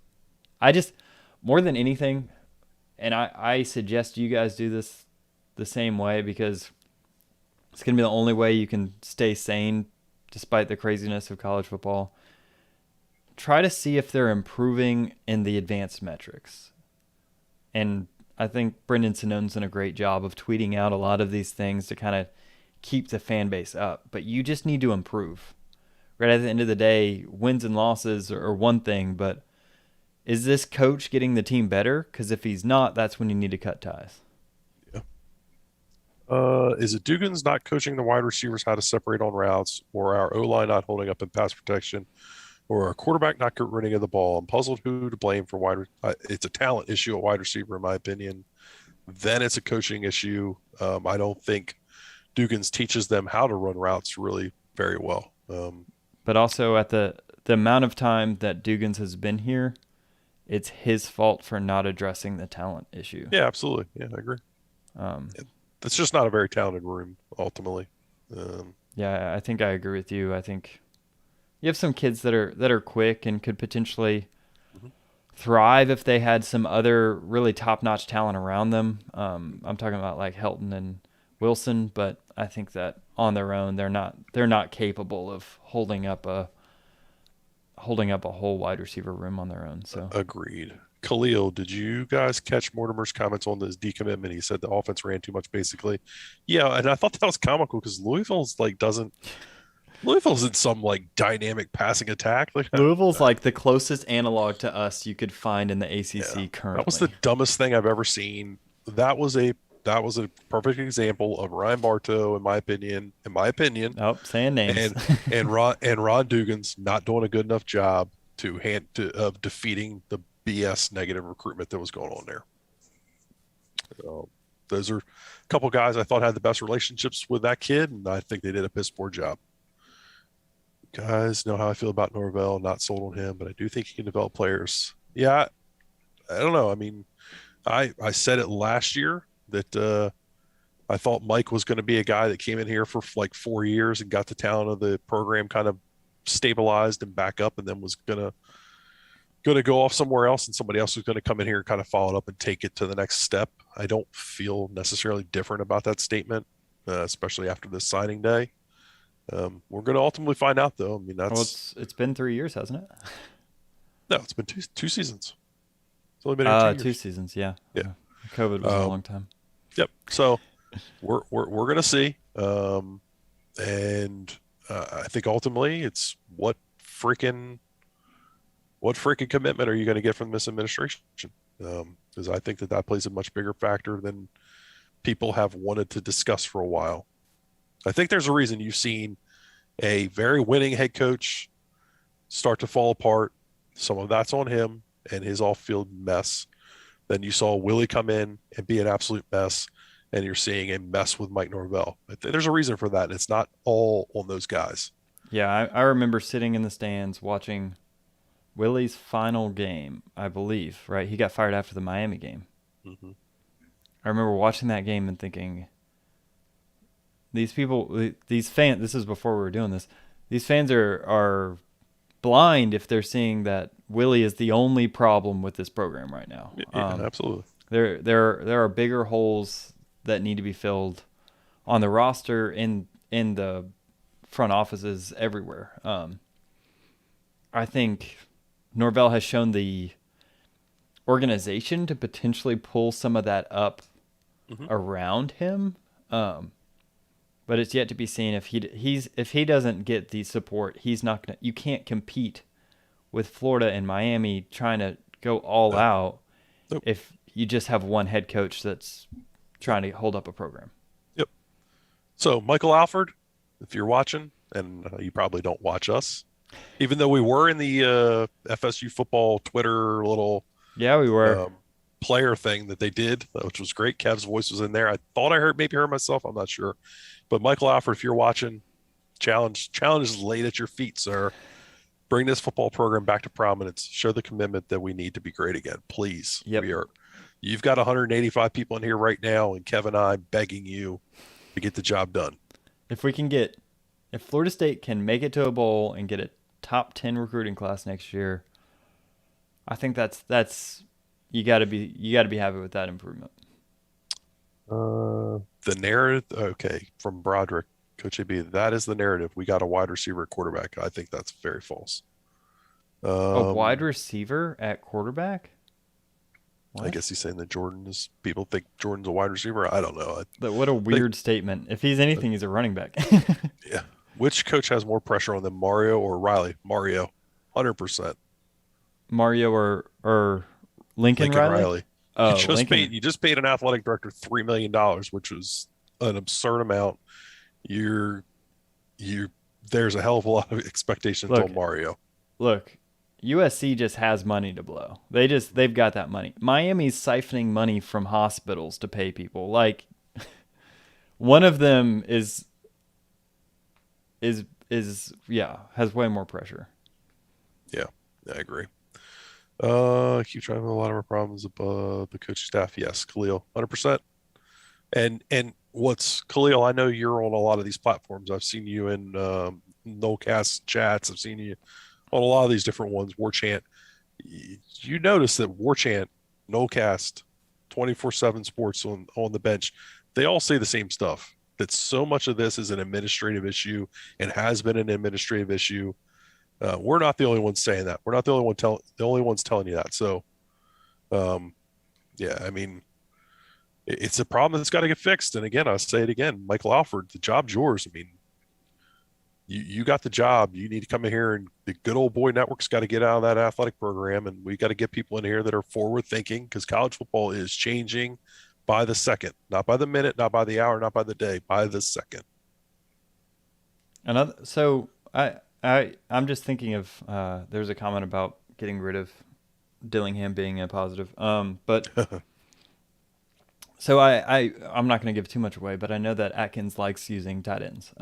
more than anything, and I suggest you guys do this the same way because it's going to be the only way you can stay sane despite the craziness of college football. Try to see if they're improving in the advanced metrics. And I think Brendan Sinone's done a great job of tweeting out a lot of these things to kind of keep the fan base up. But you just need to improve. Right at the end of the day, wins and losses are one thing, but is this coach getting the team better? Because if he's not, that's when you need to cut ties. Yeah. Is it Dugan's not coaching the wide receivers how to separate on routes, or our O-line not holding up in pass protection, or our quarterback not good running of the ball? I'm puzzled who to blame for it's a talent issue at wide receiver, in my opinion. Then it's a coaching issue. I don't think Dugan's teaches them how to run routes really very well. But also at the amount of time that Dugan's has been here, it's his fault for not addressing the talent issue. Yeah, absolutely. Yeah, I agree. It's just not a very talented room, ultimately. Yeah, I think I agree with you. I think you have some kids that are quick and could potentially thrive if they had some other really top-notch talent around them. I'm talking about like Helton and Wilson, but I think that on their own they're not capable of holding up a whole wide receiver room on their own. So agreed. Khalil, did you guys catch Mortimer's comments on this decommitment? He said the offense ran too much, basically. Yeah, and I thought that was comical because Louisville's in some like dynamic passing attack. Louisville's like the closest analog to us you could find in the ACC currently. That was the dumbest thing I've ever seen. That was a perfect example of Ryan Bartow, in my opinion. Oh, saying names. And Ron Dugan's not doing a good enough job of defeating the BS negative recruitment that was going on there. Those are a couple guys I thought had the best relationships with that kid, and I think they did a piss poor job. Guys know how I feel about Norvell. Not sold on him, but I do think he can develop players. Yeah, I don't know. I mean, I said it last year that I thought Mike was going to be a guy that came in here for like 4 years and got the talent of the program kind of stabilized and back up, and then was going to go off somewhere else, and somebody else was going to come in here and kind of follow it up and take it to the next step. I don't feel necessarily different about that statement, especially after this signing day. We're going to ultimately find out, though. I mean, it's been 3 years, hasn't it? No, it's been two seasons. It's only been 2 years. 2 seasons, yeah. Yeah. COVID was a long time. Yep. So we're going to see, and I think ultimately it's what freaking commitment are you going to get from this administration? Because I think that plays a much bigger factor than people have wanted to discuss for a while. I think there's a reason you've seen a very winning head coach start to fall apart. Some of that's on him and his off-field mess. Then you saw Willie come in and be an absolute mess, and you're seeing a mess with Mike Norvell. There's a reason for that, and it's not all on those guys. Yeah, I remember sitting in the stands watching Willie's final game, I believe, right? He got fired after the Miami game. Mm-hmm. I remember watching that game and thinking, these fans, this is before we were doing this, these fans are blind if they're seeing that Willie is the only problem with this program right now. Yeah, absolutely. There are bigger holes that need to be filled on the roster, in the front offices everywhere. I think Norvell has shown the organization to potentially pull some of that up around him. But it's yet to be seen if he doesn't get the support, he's not gonna. You can't compete with Florida and Miami trying to go all out if you just have one head coach that's trying to hold up a program. Yep. So Michael Alford, if you're watching, and you probably don't watch us, even though we were in the FSU football Twitter little we were player thing that they did, which was great. Kev's voice was in there. I thought I heard myself. I'm not sure. But Michael Alford, if you're watching, challenge is laid at your feet, sir. Bring this football program back to prominence. Show the commitment that we need to be great again, please. Yep. You've got 185 people in here right now, and Kevin and I begging you to get the job done. If Florida State can make it to a bowl and get a top 10 recruiting class next year, I think that's you got to be happy with that improvement. The narrative, okay, from Broderick, Coach AB, that is the narrative. We got a wide receiver at quarterback. I think that's very false. A wide receiver at quarterback? I guess he's saying that people think Jordan's a wide receiver. I don't know. What a weird statement. If he's anything, he's a running back. Yeah. Which coach has more pressure on them, Mario or Riley? Mario, 100%. Mario or Lincoln Riley? Riley. Oh, Lincoln. You just paid an athletic director $3 million, which was an absurd amount. There's a hell of a lot of expectations on Mario. Look, USC just has money to blow. They've got that money. Miami's siphoning money from hospitals to pay people. Like, one of them has way more pressure. Yeah, I agree. Keep trying to have a lot of our problems above the coaching staff. Yes, Khalil, 100%. And what's Khalil? I know you're on a lot of these platforms. I've seen you in Nolecast chats. I've seen you on a lot of these different ones. War Chant. You notice that War Chant, Nolecast, 24/7 Sports on the bench. They all say the same stuff. That so much of this is an administrative issue and has been an administrative issue. We're not the only ones saying that. We're not the only ones telling you that. So, yeah, I mean, it's a problem that's got to get fixed. And again, I'll say it again, Michael Alford, the job's yours. I mean, you got the job. You need to come in here, and the good old boy network's got to get out of that athletic program, and we got to get people in here that are forward thinking, because college football is changing by the second, not by the minute, not by the hour, not by the day, by the second. So I'm just thinking of there's a comment about getting rid of Dillingham being a positive. But so I'm not going to give too much away, but I know that Atkins likes using tight ends,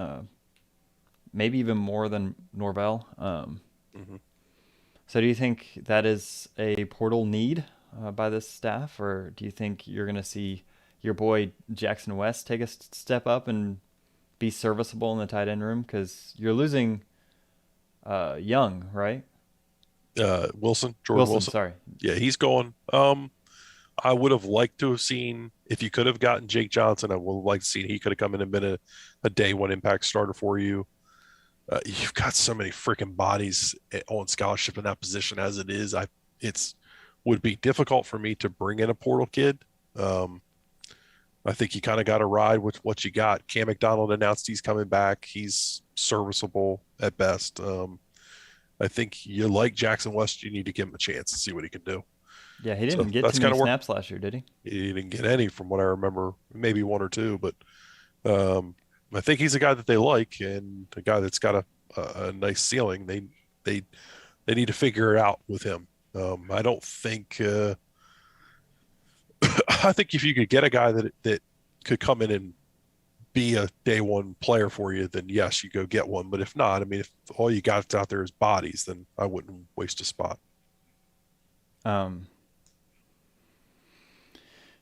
maybe even more than Norvell. So do you think that is a portal need by this staff, or do you think you're going to see your boy Jackson West take a step up and be serviceable in the tight end room? Because you're losing Young, right? Jordan Wilson. Sorry. Yeah, he's going. I would have liked to have seen, if you could have gotten Jake Johnson, I would have liked to see he could have come in and been a day one impact starter for you. You've got so many freaking bodies on scholarship in that position as it is. It's would be difficult for me to bring in a portal kid. I think you kind of got to ride with what you got. Cam McDonald announced he's coming back. He's serviceable at best. I think you like Jackson West. You need to give him a chance to see what he can do. Yeah, he didn't get too many snaps last year, did he? He didn't get any from what I remember, maybe one or two. But I think he's a guy that they like, and a guy that's got a nice ceiling. They need to figure it out with him. I don't think I think if you could get a guy that could come in and be a day one player for you, then yes, you go get one. But if not, I mean, if all you got out there is bodies, then I wouldn't waste a spot.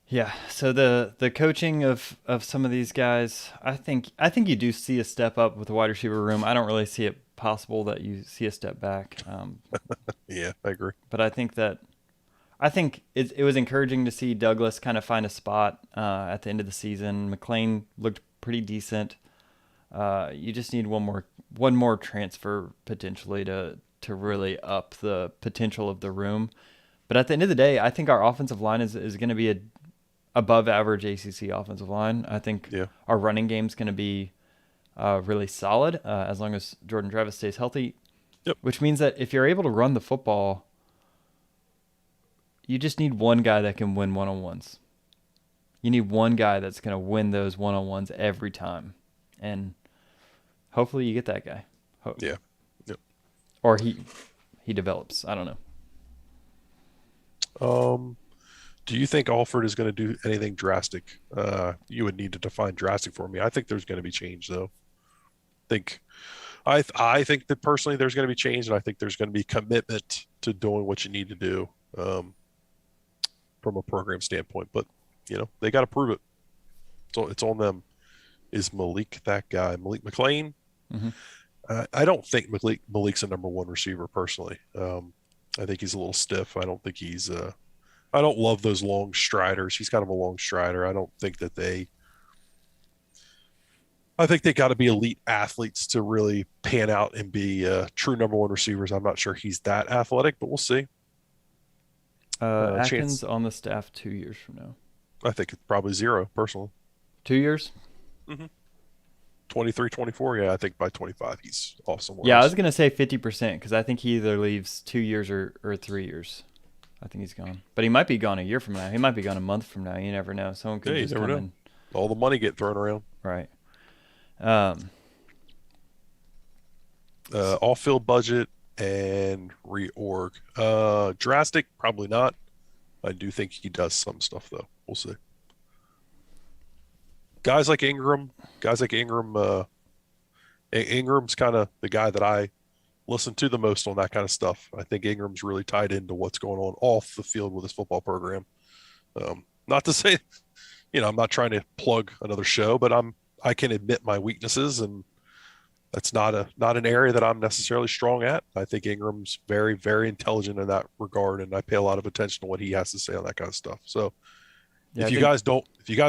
Yeah. So the coaching of some of these guys, I think you do see a step up with the wide receiver room. I don't really see it possible that you see a step back. Yeah, I agree. But I think it was encouraging to see Douglas kind of find a spot at the end of the season. McLean looked pretty decent. You just need one more transfer potentially to really up the potential of the room. But at the end of the day, I think our offensive line is going to be a above average ACC offensive line. I think our running game is going to be really solid as long as Jordan Travis stays healthy. Yep. Which means that if you're able to run the football, you just need one guy that can win one-on-ones. You need one guy that's going to win those one-on-ones every time. And hopefully you get that guy. Yeah. Yep. Or he develops. I don't know. Do you think Alford is going to do anything drastic? You would need to define drastic for me. I think there's going to be change, though. I think that personally there's going to be change, and I think there's going to be commitment to doing what you need to do from a program standpoint. But they got to prove it. So it's on them. Is Malik that guy? Malik McLean? Mm-hmm. I don't think Malik's a number one receiver personally. I think he's a little stiff. I don't think he's I don't love those long striders. He's kind of a long strider. I don't think that I think they got to be elite athletes to really pan out and be true number one receivers. I'm not sure he's that athletic, but we'll see. Atkins chance? on the staff 2 years from now. I think it's probably 0 personally. 2 years? Mm-hmm. 23, 24. Yeah, I think by 25 he's off somewhere Yeah, I was else. gonna say 50% because I think he either leaves 2 years or 3 years. I think he's gone, but he might be gone a year from now. He might be gone a month from now. You never know. Someone could Yeah, you just never come know. in. All the money get thrown around. Right. Um, Off-field budget and reorg. Drastic, probably not. I do think he does some stuff though. We'll see. Guys like Ingram, Ingram's kind of the guy that I listen to the most on that kind of stuff. I think Ingram's really tied into what's going on off the field with his football program. Not to say, I'm not trying to plug another show, but I can admit my weaknesses, and that's not an area that I'm necessarily strong at. I think Ingram's very, very intelligent in that regard, and I pay a lot of attention to what he has to say on that kind of stuff. So yeah, if you guys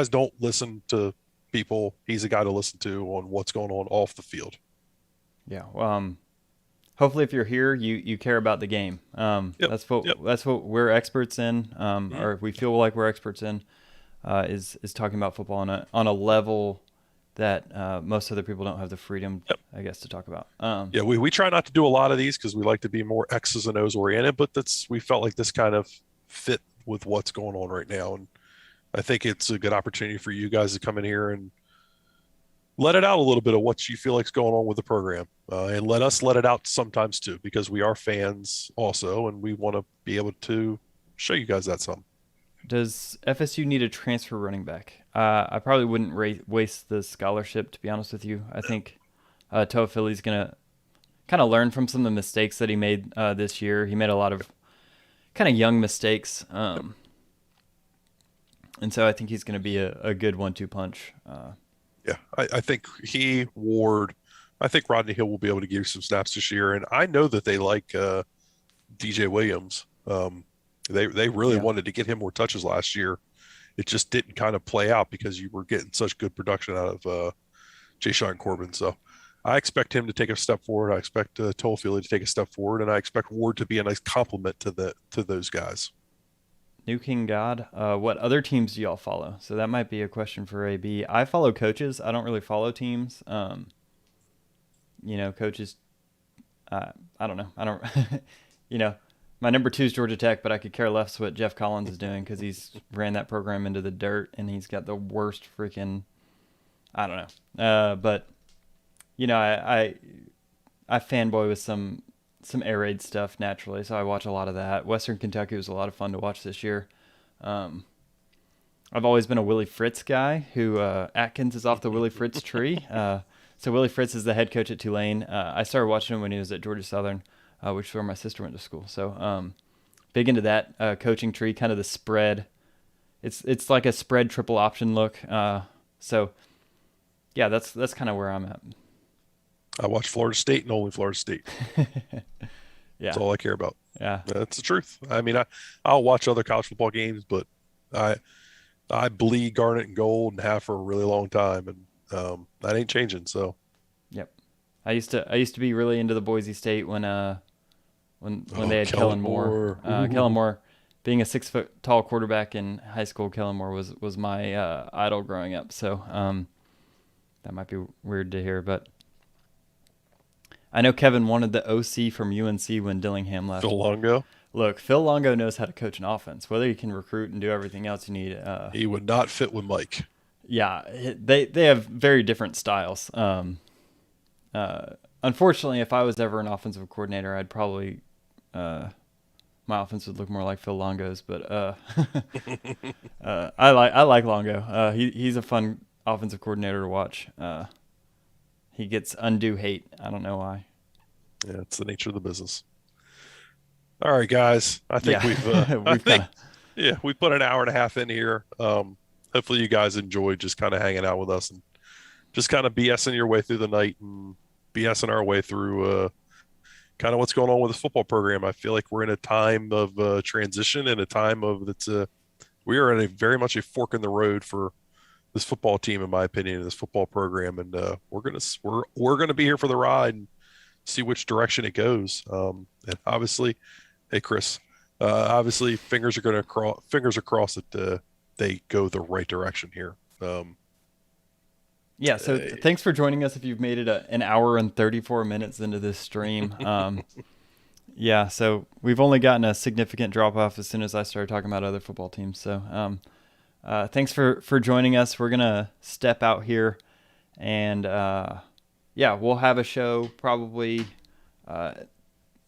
don't listen to people, he's a guy to listen to on what's going on off the field. yeah. Hopefully, if you're here, you care about the game. Yep. That's what we're experts in, Mm-hmm. or we feel like we're experts in, is talking about football on a level that most other people don't have the freedom, I guess, to talk about. Yeah, we try not to do a lot of these because we like to be more X's and O's oriented, but we felt like this kind of fit with what's going on right now, and I think it's a good opportunity for you guys to come in here and let it out a little bit of what you feel like's going on with the program, and let us let it out sometimes too, because we are fans also, and we want to be able to show you guys that some. Does FSU need a transfer running back? I probably wouldn't waste the scholarship, to be honest with you. I think Toa Philly's going to kind of learn from some of the mistakes that he made this year. He made a lot of kind of young mistakes. And so I think he's going to be a good 1-2 punch. Yeah, I think I think Rodney Hill will be able to give you some snaps this year. And I know that they like DJ Williams. They really wanted to get him more touches last year. It just didn't kind of play out because you were getting such good production out of Jay Sean Corbin. So I expect him to take a step forward. I expect Tollfield to take a step forward, and I expect Ward to be a nice complement to those guys. New King God, what other teams do y'all follow? So that might be a question for AB. I follow coaches. I don't really follow teams. Coaches, I don't know. I don't, my number 2 is Georgia Tech, but I could care less what Jeff Collins is doing because he's ran that program into the dirt and he's got the worst freaking, I don't know. But, I fanboy with some air raid stuff naturally, so I watch a lot of that. Western Kentucky was a lot of fun to watch this year. I've always been a Willie Fritz guy who Atkins is off the Willie Fritz tree. So Willie Fritz is the head coach at Tulane. I started watching him when he was at Georgia Southern, which is where my sister went to school. So big into that coaching tree, kind of the spread. It's like a spread triple option look. So yeah, that's kind of where I'm at. I watch Florida State and only Florida State. Yeah. That's all I care about. Yeah. That's the truth. I mean, I'll watch other college football games, but I bleed garnet and gold and have for a really long time, and that ain't changing. So, yep. I used to be really into the Boise State when they had Kellen Moore. Kellen Moore, being a 6 foot tall quarterback in high school, Kellen Moore was my idol growing up. So that might be weird to hear, but I know Kevin wanted the OC from UNC when Dillingham left. Phil Longo. Look, Phil Longo knows how to coach an offense. Whether he can recruit and do everything else you need. He would not fit with Mike. Yeah, they have very different styles. Unfortunately, if I was ever an offensive coordinator, I'd probably my offense would look more like Phil Longo's. But I like Longo. He's a fun offensive coordinator to watch. He gets undue hate. I don't know why. Yeah, it's the nature of the business. All right, guys. I think we put an hour and a half in here. Hopefully you guys enjoyed just kind of hanging out with us and just kind of BSing your way through the night and BSing our way through kind of what's going on with this football program. I feel like we're in a time of transition and a time of we are in very much a fork in the road for this football team, in my opinion, and this football program. And we're gonna be here for the ride and see which direction it goes. And obviously, hey Chris, Obviously, fingers are crossed that they go the right direction here. Yeah, so Uh, thanks for joining us if you've made it an hour and 34 minutes into this stream. Yeah, so we've only gotten a significant drop off as soon as I started talking about other football teams. So thanks for joining us. We're going to step out here and yeah, we'll have a show probably.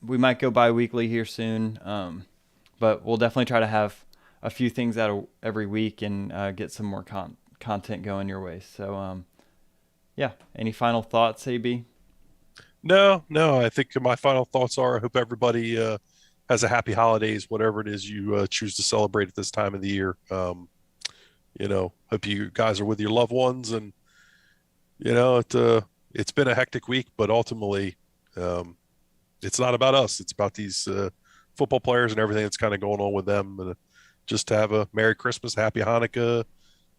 We might go bi-weekly here soon, but we'll definitely try to have a few things out every week and get some more content going your way. So yeah, any final thoughts, AB? no. I think my final thoughts are: I hope everybody has a happy holidays, whatever it is you choose to celebrate at this time of the year. Hope you guys are with your loved ones, and it's been a hectic week, but ultimately, um, it's not about us. It's about these football players and everything that's kind of going on with them. And just to have a Merry Christmas, Happy Hanukkah,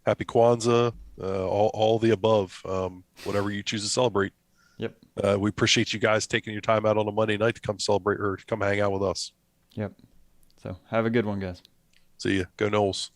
Happy Kwanzaa, all the above, whatever you choose to celebrate. Yep. We appreciate you guys taking your time out on a Monday night to come celebrate or come hang out with us. Yep. So have a good one, guys. See ya. Go Knowles.